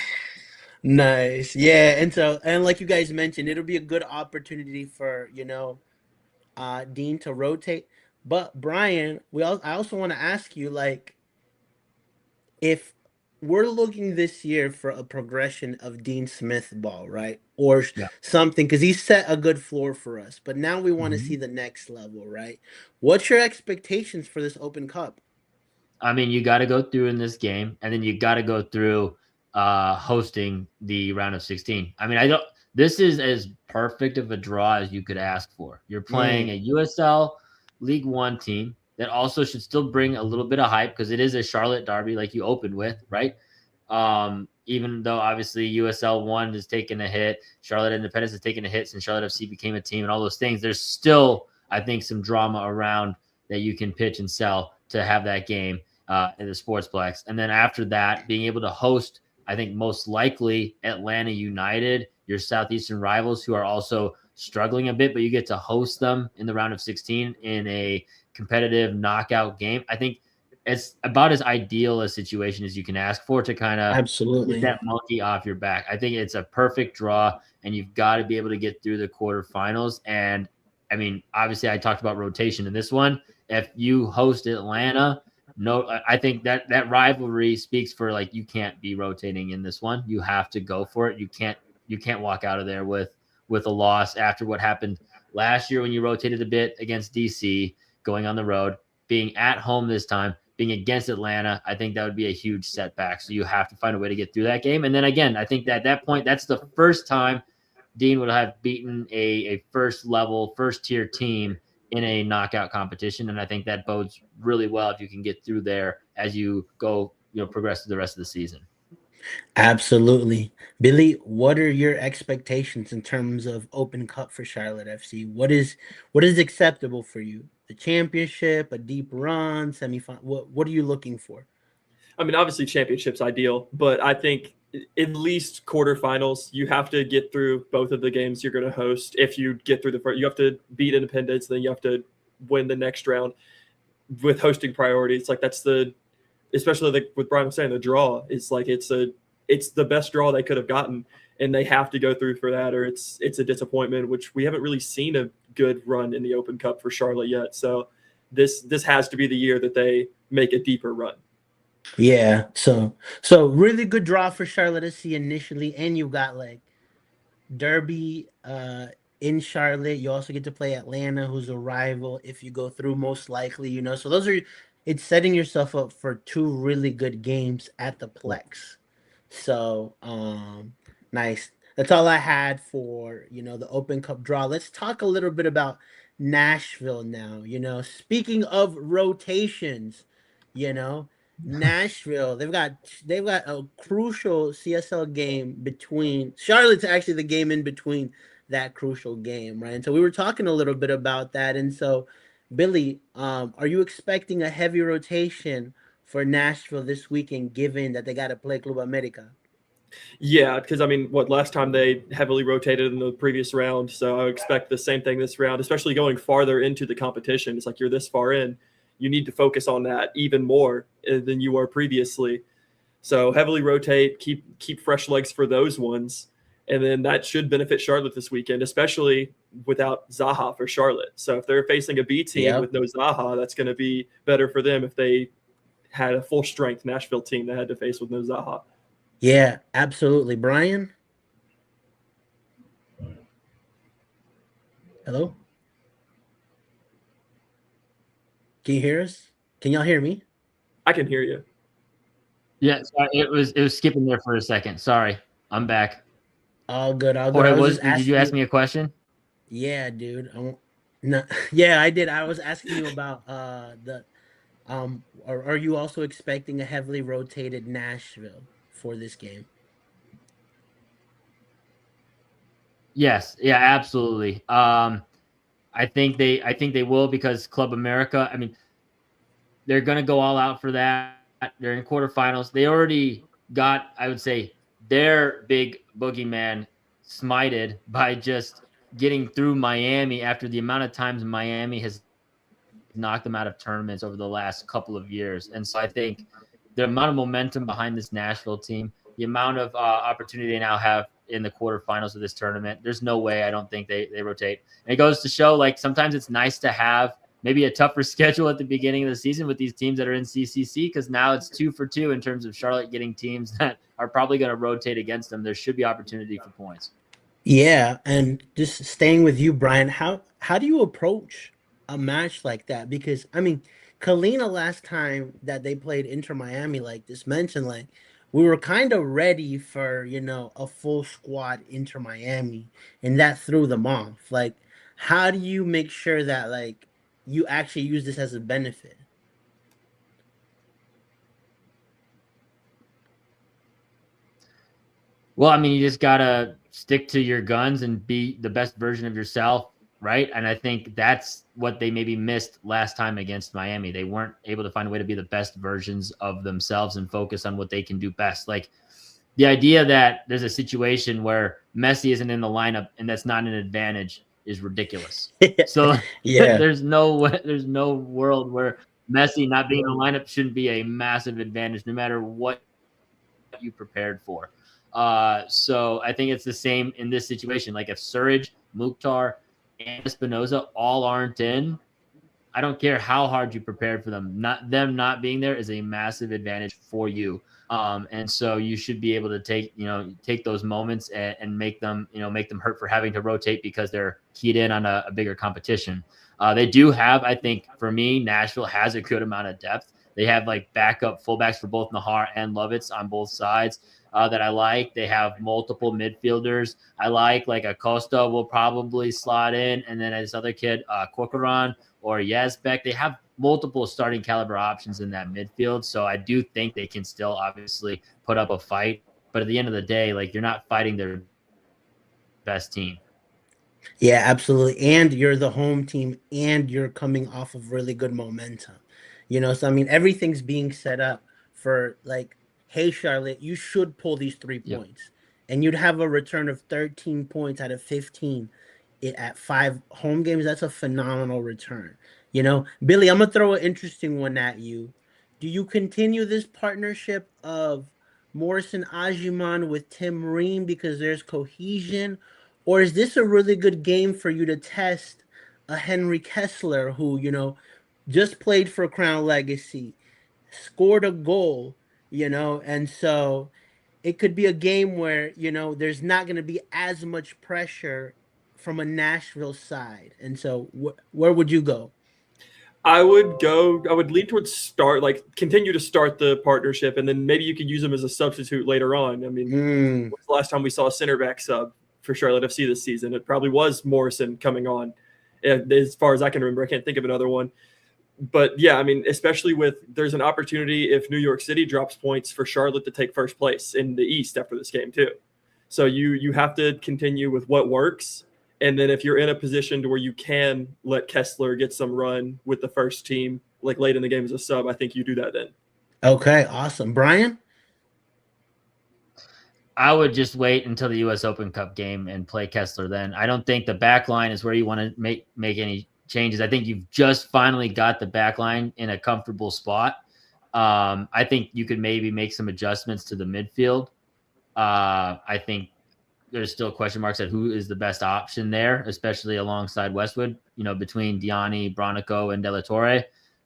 Nice, yeah. And like you guys mentioned, it'll be a good opportunity for Dean to rotate. But Brian, I also want to ask you, if we're looking this year for a progression of Dean Smith ball, right? Or something, because he set a good floor for us. But now we want to see the next level, right? What's your expectations for this Open Cup? I mean, you got to go through in this game, and then you got to go through hosting the round of 16. I mean, this is as perfect of a draw as you could ask for. You're playing a USL League One team that also should still bring a little bit of hype because it is a Charlotte derby like you opened with, right? Even though obviously USL 1 has taken a hit, Charlotte Independence has taken a hit since Charlotte FC became a team and all those things, there's still, I think, some drama around that you can pitch and sell to have that game in the Sportsplex. And then after that, being able to host, I think most likely Atlanta United, your Southeastern rivals, who are also struggling a bit, but you get to host them in the round of 16 in a competitive knockout game. I think it's about as ideal a situation as you can ask for to kind of Absolutely. get that monkey off your back. I think it's a perfect draw, and you've got to be able to get through the quarterfinals. And I mean, obviously, I talked about rotation in this one. If you host Atlanta, no, I think that rivalry speaks for, like, you can't be rotating in this one. You have to go for it. You can't walk out of there with a loss after what happened last year when you rotated a bit against DC, going on the road, being at home this time, being against Atlanta. I think that would be a huge setback. So you have to find a way to get through that game. And then again, I think that at that point, that's the first time Dean would have beaten a first level, first tier team in a knockout competition. And I think that bodes really well if you can get through there as you go, progress through the rest of the season. Absolutely. Billy, what are your expectations in terms of Open Cup for Charlotte FC? What is acceptable for you? The championship, a deep run, semifinal? What are you looking for? I mean, obviously championship's ideal, but I think at least quarterfinals, you have to get through both of the games you're going to host. If you get through the first, you have to beat Independence, then you have to win the next round with hosting priority. It's like especially with Brian was saying, the draw is like it's the best draw they could have gotten, and they have to go through for that, or it's a disappointment, which we haven't really seen a good run in the Open Cup for Charlotte yet. So this has to be the year that they make a deeper run. Yeah, so really good draw for Charlotte SC initially, and you got like Derby in Charlotte. You also get to play Atlanta, who's a rival if you go through, most likely, So it's setting yourself up for two really good games at the Plex. So nice. That's all I had for the Open Cup draw. Let's talk a little bit about Nashville now. Speaking of rotations, Nashville, they've got a crucial CSL game between Charlotte's actually the game in between that crucial game, right? And so we were talking a little bit about that. And so, Billy, are you expecting a heavy rotation for Nashville this weekend, given that they got to play Club America? Yeah, because I mean, last time they heavily rotated in the previous round, so I expect the same thing this round, especially going farther into the competition. It's like you're this far in, you need to focus on that even more than you were previously. So heavily rotate, keep fresh legs for those ones, and then that should benefit Charlotte this weekend, especially without Zaha for Charlotte. So if they're facing a B team with no Zaha, that's going to be better for them if they had a full strength Nashville team they had to face with no Zaha. Yeah, absolutely. Brian? Hello? Can you hear us? Can y'all hear me? I can hear you. Yeah, sorry, it was skipping there for a second. Sorry, I'm back. All good. All good. Jorge, did you ask me a question? Yeah, dude. No, yeah, I did. I was asking you about are you also expecting a heavily rotated Nashville for this game? Yes, yeah, absolutely. I think they will, because Club America, I mean, they're going to go all out for that. They're in quarterfinals. They already got, I would say, their big boogeyman smited by just getting through Miami after the amount of times Miami has knocked them out of tournaments over the last couple of years. And so I think the amount of momentum behind this Nashville team, the amount of opportunity they now have in the quarterfinals of this tournament, there's no way I don't think they rotate. And it goes to show, like, sometimes it's nice to have maybe a tougher schedule at the beginning of the season with these teams that are in CCC, because now it's 2 for 2 in terms of Charlotte getting teams that are probably going to rotate against them. There should be opportunity for points. Yeah, and just staying with you, Brian, how do you approach a match like that? Because I mean, Kalina, last time that they played Inter Miami, like this mentioned, like we were kind of ready for a full squad Inter Miami, and that threw them off. Like, how do you make sure that like you actually use this as a benefit? Well, I mean, you just gotta stick to your guns and be the best version of yourself, right? And I think that's what they maybe missed last time against Miami. They weren't able to find a way to be the best versions of themselves and focus on what they can do best. Like the idea that there's a situation where Messi isn't in the lineup and that's not an advantage is ridiculous. So Yeah. there's no world where Messi not being in the lineup shouldn't be a massive advantage, no matter what you prepared for. So I think it's the same in this situation. Like if Surridge, Mukhtar, and Espinoza all aren't in, I don't care how hard you prepared for them. Not being there is a massive advantage for you. And so you should be able to take those moments and make them hurt for having to rotate because they're keyed in on a bigger competition. They do have, I think, for me, Nashville has a good amount of depth. They have like backup fullbacks for both Nahar and Lovitz on both sides that I like. They have multiple midfielders. I like Acosta will probably slot in, and then this other kid, Corcoran or Yazbek. They have multiple starting caliber options in that midfield. So I do think they can still obviously put up a fight. But at the end of the day, like you're not fighting their best team. Yeah, absolutely. And you're the home team and you're coming off of really good momentum. So I mean everything's being set up for like, hey Charlotte, you should pull these 3 Yep. points. And you'd have a return of 13 points out of 15 at 5 home games. That's a phenomenal return. Billy, I'm gonna throw an interesting one at you. Do you continue this partnership of Morrison Ajiman with Tim Ream because there's cohesion? Or is this a really good game for you to test a Henry Kessler who, just played for Crown Legacy, scored a goal, and so it could be a game where, there's not going to be as much pressure from a Nashville side. And so where would you go? I would lean towards continue to start the partnership, and then maybe you could use them as a substitute later on. I mean, when's the last time we saw a center back sub for Charlotte FC this season? It probably was Morrison coming on. As far as I can remember, I can't think of another one. But yeah, I mean, especially there's an opportunity if New York City drops points for Charlotte to take first place in the East after this game too. So you have to continue with what works. And then if you're in a position to where you can let Kessler get some run with the first team, like late in the game as a sub, I think you do that then. Okay, awesome. Brian? I would just wait until the U.S. Open Cup game and play Kessler then. I don't think the back line is where you want to make any changes. I think you've just finally got the back line in a comfortable spot. I think you could maybe make some adjustments to the midfield. I think there's still question marks at who is the best option there, especially alongside Westwood, between Diani, Bronico, and De La Torre.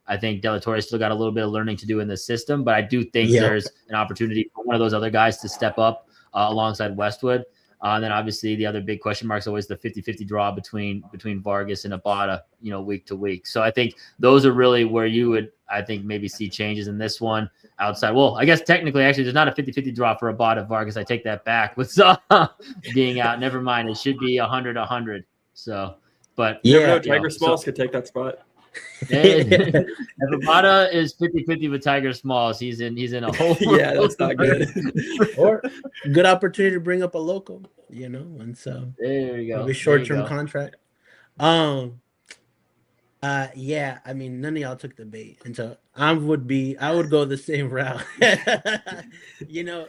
I think De La Torre still got a little bit of learning to do in the system, but I do think there's an opportunity for one of those other guys to step up alongside Westwood. And then obviously the other big question mark is always the 50-50 draw between Vargas and Abada, week to week. So I think those are really where you would, I think, maybe see changes in this one outside. Well, I guess technically, actually, there's not a 50-50 draw for Abada Vargas. I take that back with being out. Never mind. It should be 100-100. So, but Tiger Smalls could take that spot. If Abada is 50-50 with Tiger Smalls, he's in a hole. Yeah, that's not good. Or good opportunity to bring up a local, and so there you go. Maybe short-term contract. Yeah, I mean, none of y'all took the bait, and so I would go the same route.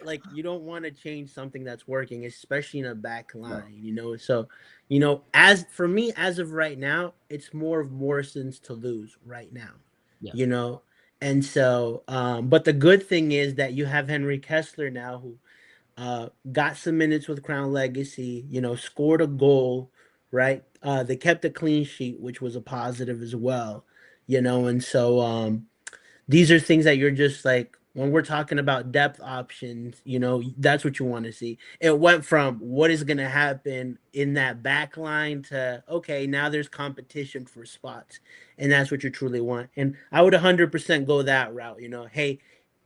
Like you don't want to change something that's working, especially in a back line. So, as for me, as of right now, it's more of Morrison's to lose right now. Yeah. And so, but the good thing is that you have Henry Kessler now, who got some minutes with Crown Legacy. Scored a goal. Right. They kept a clean sheet, which was a positive as well, and so these are things that you're just like, when we're talking about depth options, that's what you want to see. It went from what is going to happen in that back line to, okay, now there's competition for spots, and that's what you truly want. And I would 100% go that route. Hey,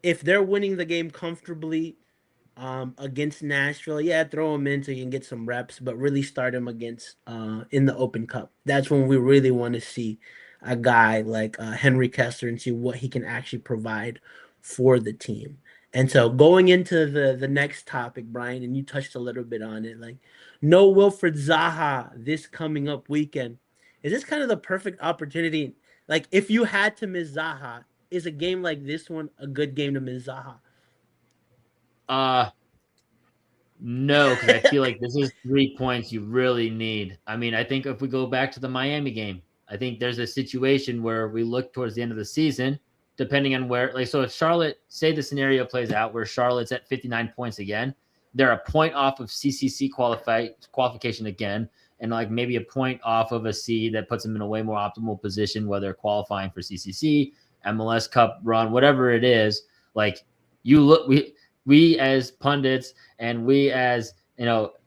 if they're winning the game comfortably, against Nashville, throw them in so you can get some reps, but really start them against in the Open Cup. That's when we really want to see a guy like Henry Kessler and see what he can actually provide for the team. And so going into the next topic, Brian, and you touched a little bit on it, like no Wilfred Zaha this coming up weekend. Is this kind of the perfect opportunity? Like if you had to miss Zaha, is a game like this one a good game to miss Zaha? No, because I feel like this is 3 points you really need. I mean, I think if we go back to the Miami game, I think there's a situation where we look towards the end of the season, depending on where, like, so if Charlotte, say the scenario plays out where Charlotte's at 59 points again, they're a point off of CCC qualification again, and like maybe a point off of a C that puts them in a way more optimal position, whether qualifying for CCC, MLS Cup run, whatever it is. Like you look, we as pundits and we as,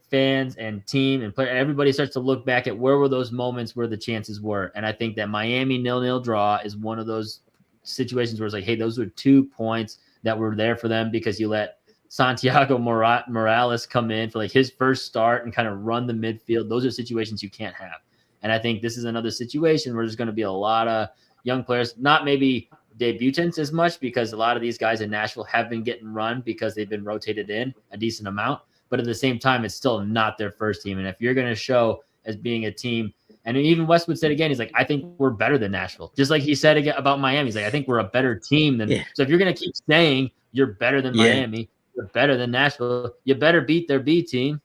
fans and team and player, everybody starts to look back at where were those moments where the chances were. And I think that Miami 0-0 draw is one of those situations where it's like, hey, those were 2 points that were there for them because you let Santiago Morales come in for like his first start and kind of run the midfield. Those are situations you can't have. And I think this is another situation where there's going to be a lot of young players, not maybe debutants as much because a lot of these guys in Nashville have been getting run because they've been rotated in a decent amount. But at the same time, it's still not their first team. And if you're going to show as being a team, and even Westwood said again, he's like, I think we're better than Nashville. Just like he said again about Miami. He's like, I think we're a better team than. Yeah. So if you're going to keep saying you're better than Miami, you're better than Nashville, you better beat their B team.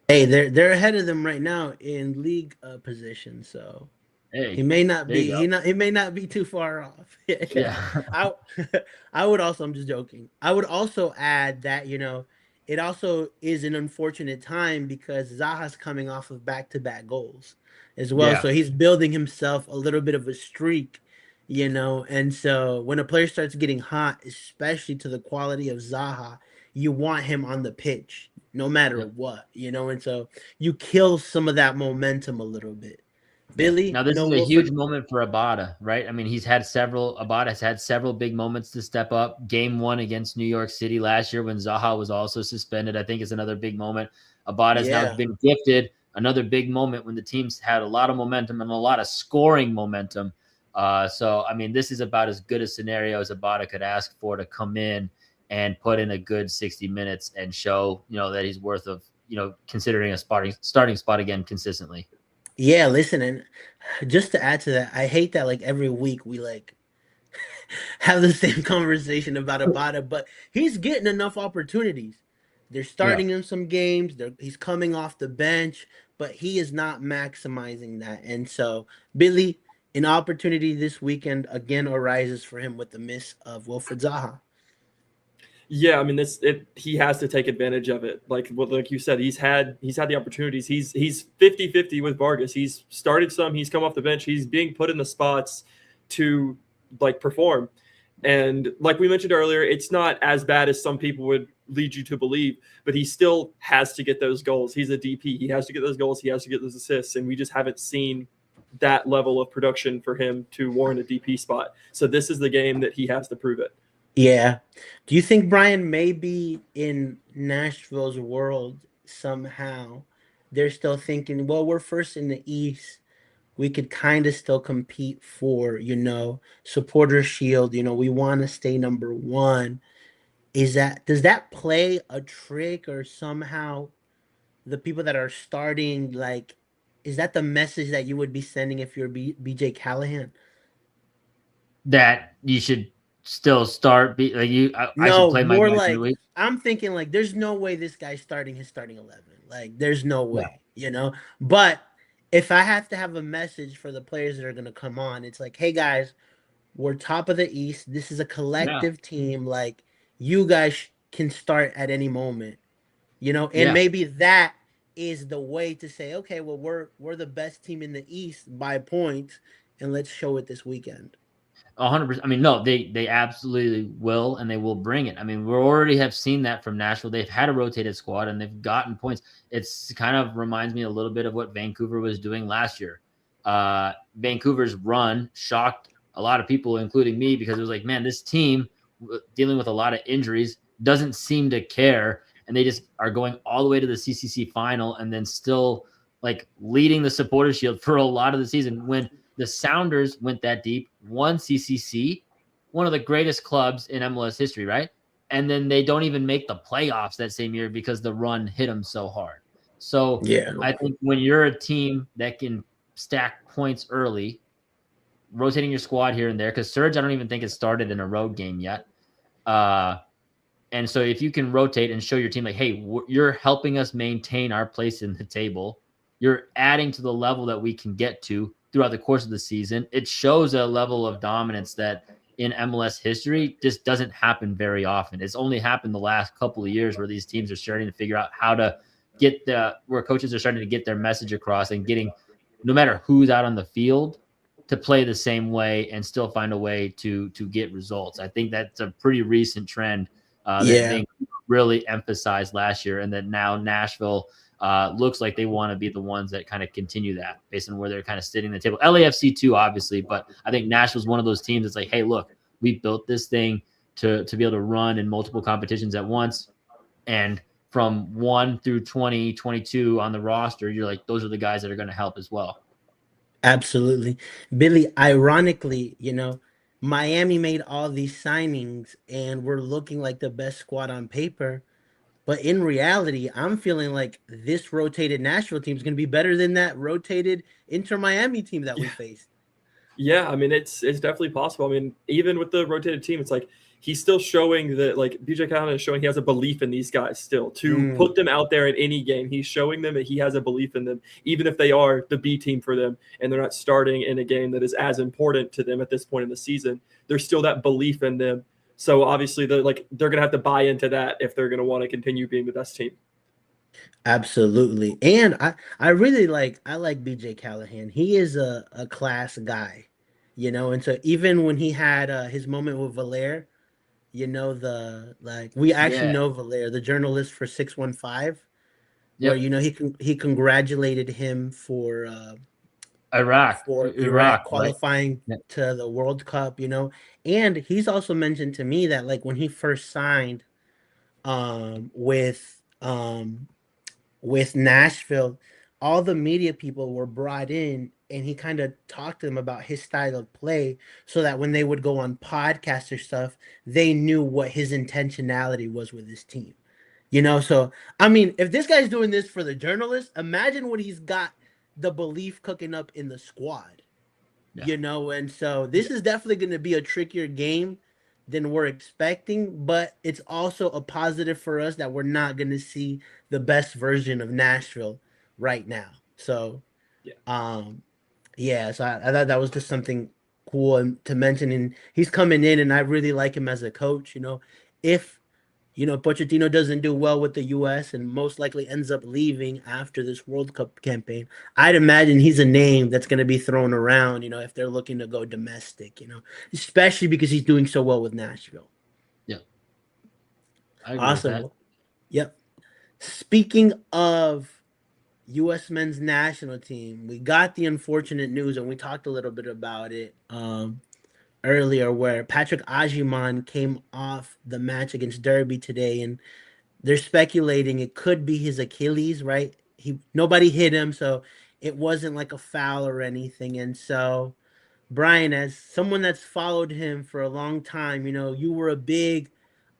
Hey, they're ahead of them right now in league position. So hey, he may not be he may not be too far off. Yeah. I would also, I'm just joking. I would also add that, it also is an unfortunate time because Zaha's coming off of back-to-back goals as well. Yeah. So he's building himself a little bit of a streak, and so when a player starts getting hot, especially to the quality of Zaha, you want him on the pitch no matter what, and so you kill some of that momentum a little bit. Billy, now this is a huge moment for Abada, right? I mean, Abada has had several big moments to step up. Game 1 against New York City last year when Zaha was also suspended, I think is another big moment. Abada has now been gifted another big moment when the team's had a lot of momentum and a lot of scoring momentum. So, I mean, this is about as good a scenario as Abada could ask for to come in and put in a good 60 minutes and show, that he's worth of, considering a starting spot again consistently. Yeah, listen, and just to add to that, I hate that like every week we like have the same conversation about Abada, but he's getting enough opportunities. They're starting him some games. He's coming off the bench, but he is not maximizing that. And so, Billy, an opportunity this weekend again arises for him with the miss of Wilfred Zaha. Yeah, I mean, he has to take advantage of it. Like you said, he's had the opportunities. He's 50-50 with Vargas. He's started some, he's come off the bench, he's being put in the spots to like perform. And like we mentioned earlier, it's not as bad as some people would lead you to believe, but he still has to get those goals. He's a DP. He has to get those goals, he has to get those assists, and we just haven't seen that level of production for him to warrant a DP spot. So this is the game that he has to prove it. Yeah. Do you think, Brian, maybe in Nashville's world somehow they're still thinking, well, we're first in the East. We could kind of still compete for, supporter shield. We want to stay number 1. Does that play a trick or somehow the people that are starting, like, is that the message that you would be sending if you're BJ Callahan? That you should still start I should play my more like I'm thinking like there's no way this guy's starting his starting 11. Like there's no way, But if I have to have a message for the players that are going to come on, it's like, hey guys, we're top of the East. This is a collective team. Like you guys can start at any moment, and maybe that is the way to say, okay, well, we're the best team in the East by points, and let's show it this weekend. 100%. I mean, no, they absolutely will, and they will bring it. I mean, we already have seen that from Nashville. They've had a rotated squad, and they've gotten points. It's kind of reminds me a little bit of what Vancouver was doing last year. Vancouver's run shocked a lot of people, including me, because it was like, man, this team dealing with a lot of injuries doesn't seem to care, and they just are going all the way to the CCC final and then still like leading the Supporters Shield for a lot of the season when the Sounders went that deep, won CCC, one of the greatest clubs in MLS history, right? and then they don't even make the playoffs that same year because the run hit them so hard. So Yeah. I think when you're a team that can stack points early, rotating your squad here and there, because Surge I don't even think has started in a road game yet. And so if you can rotate and show your team like, hey, you're helping us maintain our place in the table, you're adding to the level that we can get to throughout the course of the season. It shows a level of dominance that in MLS history just doesn't happen very often. It's only happened the last couple of years where these teams are starting to figure out how to get where coaches are starting to get their message across and getting, no matter who's out on the field, to play the same way and still find a way to get results. I think that's a pretty recent trend that they really emphasized last year, and that now Nashville looks like they want to be the ones that kind of continue that based on where they're kind of sitting at the table. LAFC too, obviously, but I think Nashville's one of those teams that's like, hey, look, we built this thing to be able to run in multiple competitions at once. And from 1 through 2022 on the roster, you're like, those are the guys that are going to help as well. Absolutely. Billy, ironically, Miami made all these signings and we're looking like the best squad on paper. But in reality, I'm feeling like this rotated Nashville team is going to be better than that rotated Inter Miami team that we faced. Yeah, I mean, it's definitely possible. I mean, even with the rotated team, it's like he's still showing that, like, BJ Calhoun is showing he has a belief in these guys still to put them out there in any game. He's showing them that he has a belief in them, even if they are the B team for them and they're not starting in a game that is as important to them at this point in the season. There's still that belief in them. So obviously they're going to have to buy into that if they're going to want to continue being the best team. Absolutely. And I really like BJ Callahan. He is a class guy, and so even when he had his moment with Valaire, we actually know Valaire, the journalist for 615, where he congratulated him for Iraq qualifying to the World Cup, and he's also mentioned to me that like when he first signed with Nashville, all the media people were brought in and he kind of talked to them about his style of play so that when they would go on podcasts or stuff, they knew what his intentionality was with his team. So I mean, if this guy's doing this for the journalists, imagine what he's got the belief cooking up in the squad. And so this is definitely going to be a trickier game than we're expecting, but it's also a positive for us that we're not going to see the best version of Nashville right now. So, so I thought that was just something cool to mention. And he's coming in, and I really like him as a coach. If Pochettino doesn't do well with the U.S. and most likely ends up leaving after this World Cup campaign, I'd imagine he's a name that's going to be thrown around, if they're looking to go domestic, especially because he's doing so well with Nashville. Yeah. Awesome. Yep. Speaking of U.S. men's national team, we got the unfortunate news, and we talked a little bit about it earlier, where Patrick Agyemang came off the match against Derby today, and they're speculating it could be his Achilles, right? Nobody hit him, so it wasn't like a foul or anything. And so, Brian, as someone that's followed him for a long time, you were a big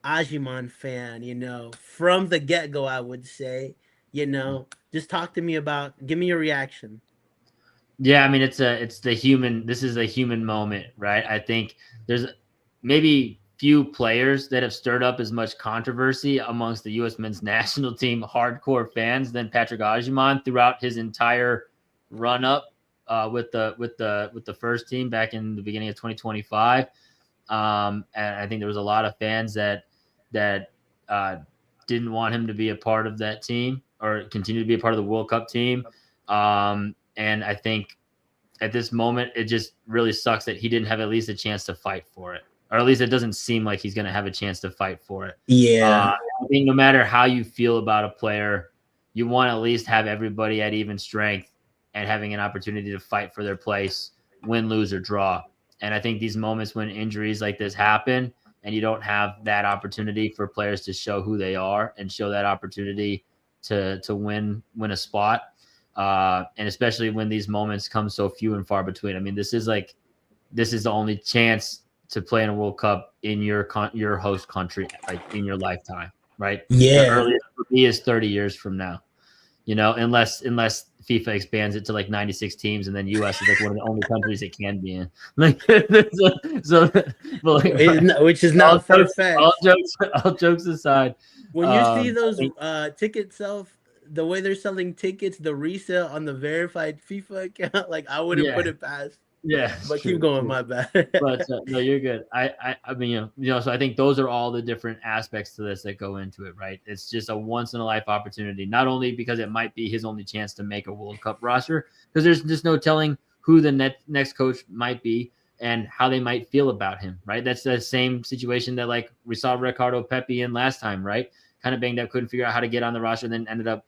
Agyemang fan, from the get-go, I would say. Just give me your reaction. Yeah, I mean, this is a human moment, right? I think there's maybe few players that have stirred up as much controversy amongst the U.S. men's national team hardcore fans than Patrick Agyemang throughout his entire run up with the first team back in the beginning of 2025. And I think there was a lot of fans that didn't want him to be a part of that team or continue to be a part of the World Cup team. And I think at this moment, it just really sucks that he didn't have at least a chance to fight for it. Or at least it doesn't seem like he's going to have a chance to fight for it. Yeah. I think no matter how you feel about a player, you want to at least have everybody at even strength and having an opportunity to fight for their place, win, lose, or draw. And I think these moments when injuries like this happen and you don't have that opportunity for players to show who they are and show that opportunity to win a spot, and especially when these moments come so few and far between. I mean, this is the only chance to play in a World Cup in your host country, like in your lifetime, right? Yeah. The earliest for me is 30 years from now, unless FIFA expands it to like 96 teams, and then US is like one of the only countries it can be in. Like, which is not far fetched. All jokes aside, when you see those tickets the way they're selling tickets, the resale on the verified FIFA account, like I wouldn't put it past. Yeah, but keep going. My bad. But no, you're good. I mean, so I think those are all the different aspects to this that go into it, right? It's just a once in a life opportunity, not only because it might be his only chance to make a World Cup roster, because there's just no telling who the next coach might be and how they might feel about him, right? That's the same situation that like we saw Ricardo Pepi in last time, right? Kind of banged up, couldn't figure out how to get on the roster, and then ended up,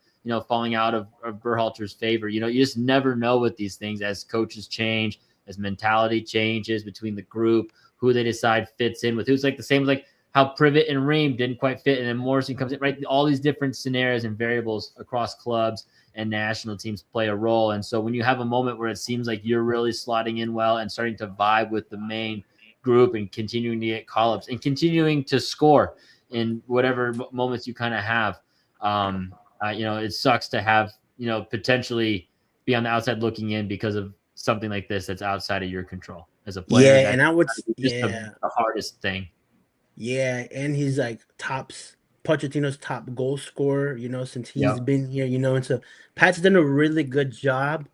falling out of Berhalter's favor. You just never know with these things as coaches change, as mentality changes between the group, who they decide fits in with who's like the same as like how Privet and Ream didn't quite fit, and then Morrison comes in, right? All these different scenarios and variables across clubs and national teams play a role. And so when you have a moment where it seems like you're really slotting in well and starting to vibe with the main group and continuing to get call-ups and continuing to score in whatever moments you kind of have, it sucks to have, potentially be on the outside looking in because of something like this that's outside of your control as a player. Yeah, and I would the hardest thing. Yeah, and he's like Pochettino's top goal scorer, since he's been here, and so Pat's done a really good job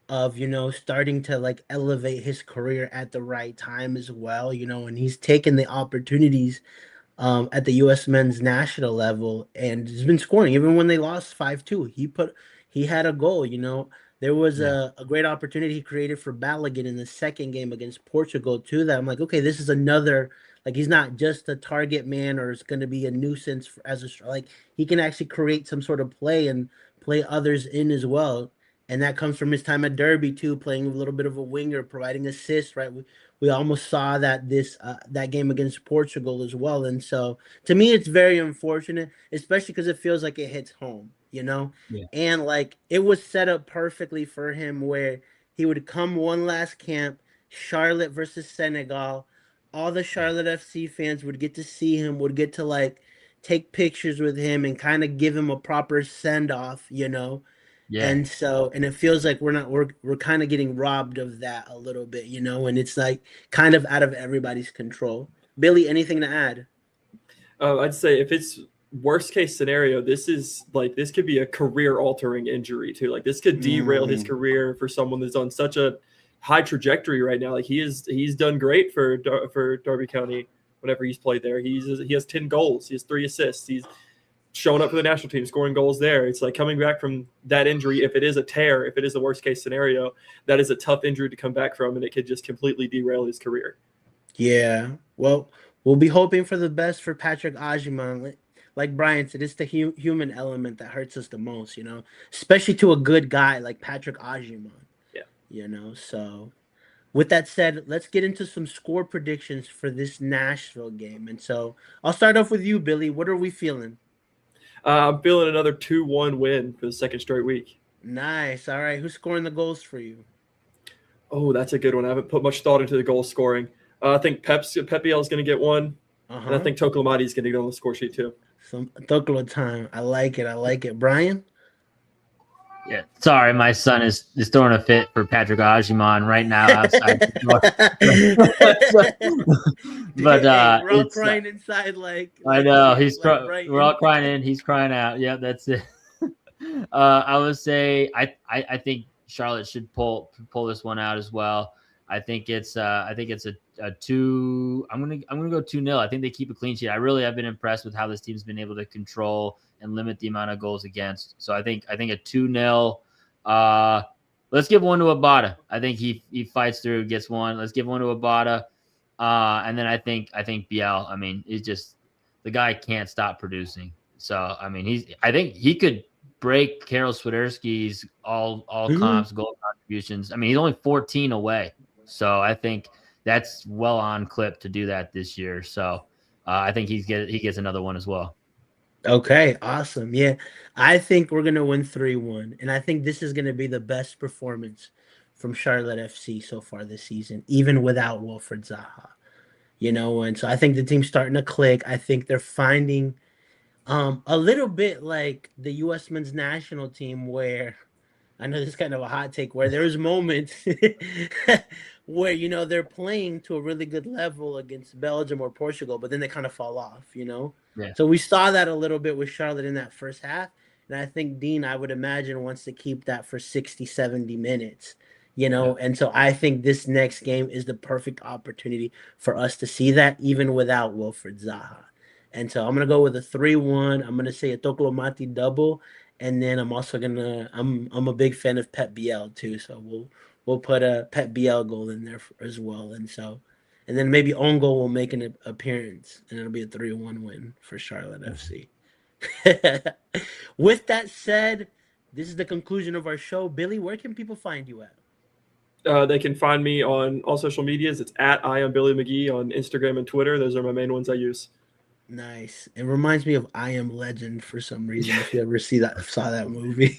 of, starting to like elevate his career at the right time as well, and he's taken the opportunities at the U.S. men's national level, and he's been scoring even when they lost 5-2. He had a goal. There was a great opportunity he created for Balogun in the second game against Portugal too. That I'm like, okay, this is another, like, he's not just a target man or it's going to be a nuisance he can actually create some sort of play and play others in as well. And that comes from his time at Derby too, playing a little bit of a winger, providing assists, right? We almost saw that that game against Portugal as well. And so to me, it's very unfortunate, especially because it feels like it hits home, and like it was set up perfectly for him where he would come one last camp, Charlotte versus Senegal. All the Charlotte FC fans would get to see him, would get to like take pictures with him and kind of give him a proper send off, Yeah. And so, and it feels like we're kind of getting robbed of that a little bit, and it's like kind of out of everybody's control. Billy, anything to add? I'd say if it's worst case scenario, this could be a career altering injury too. Like this could derail his career for someone that's on such a high trajectory right now. Like he's done great for Derby County whenever he's played there. He has 10 goals. He has 3 assists. He's showing up for the national team, scoring goals there. It's like coming back from that injury. If it is a tear, if it is the worst case scenario, that is a tough injury to come back from, and it could just completely derail his career. Yeah. Well, we'll be hoping for the best for Patrick Agyemang. Like Brian said, it's the human element that hurts us the most, especially to a good guy like Patrick Agyemang. Yeah. So with that said, let's get into some score predictions for this Nashville game. And so I'll start off with you, Billy. What are we feeling? I'm feeling another 2-1 win for the second straight week. Nice. All right. Who's scoring the goals for you? Oh, that's a good one. I haven't put much thought into the goal scoring. I think Pepiel is going to get one. And I think Tokolamati is going to get on the score sheet too. Some Tokolo time. I like it. Brian? Yeah, sorry, my son is throwing a fit for Patrick Agyemang right now outside the door. But we're all crying inside, I know we're all crying in. He's crying out. Yeah, that's it. I would say I think Charlotte should pull this one out as well. I think it's a 2. I'm gonna go 2-0. I think they keep a clean sheet. I really have been impressed with how this team's been able to control and limit the amount of goals against. So I think a 2-0. Let's give one to Abada. I think he fights through, gets one. Let's give one to Abada. And then I think Biel. I mean, he's just, the guy can't stop producing. So I mean, I think he could break Karol Swiderski's all comps goal contributions. I mean, he's only 14 away. So I think that's well on clip to do that this year. So I think he gets another one as well. Okay, awesome. Yeah, I think we're going to win 3-1. And I think this is going to be the best performance from Charlotte FC so far this season, even without Wilfried Zaha. And so I think the team's starting to click. I think they're finding a little bit like the U.S. men's national team, where I know this is kind of a hot take, where there's moments where they're playing to a really good level against Belgium or Portugal, but then they kind of fall off. Yeah. So we saw that a little bit with Charlotte in that first half, and I think Dean, I would imagine, wants to keep that for 60, 70 minutes. And so I think this next game is the perfect opportunity for us to see that, even without Wilfried Zaha. And so I'm gonna go with a 3-1. I'm gonna say a Tokolomati double, and then I'm also gonna I'm a big fan of Pep Biel too, so we'll put a Pep Biel goal in there as well. And then maybe own goal will make an appearance, and it'll be a 3-1 win for Charlotte FC. With that said, this is the conclusion of our show. Billy, where can people find you at? They can find me on all social medias. It's at I am Billy McGee on Instagram and Twitter. Those are my main ones I use. Nice. It reminds me of I Am Legend for some reason. If you ever saw that movie.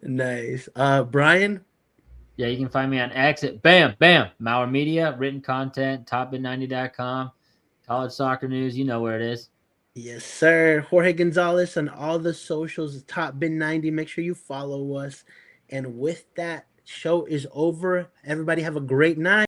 Nice. Brian? Yeah, you can find me on X at Bam Mauer Media, written content, topbid90.com, college soccer news. You know where it is. Yes, sir. Jorge Gonzalez on all the socials, Top Bin 90. Make sure you follow us. And with that, show is over. Everybody have a great night.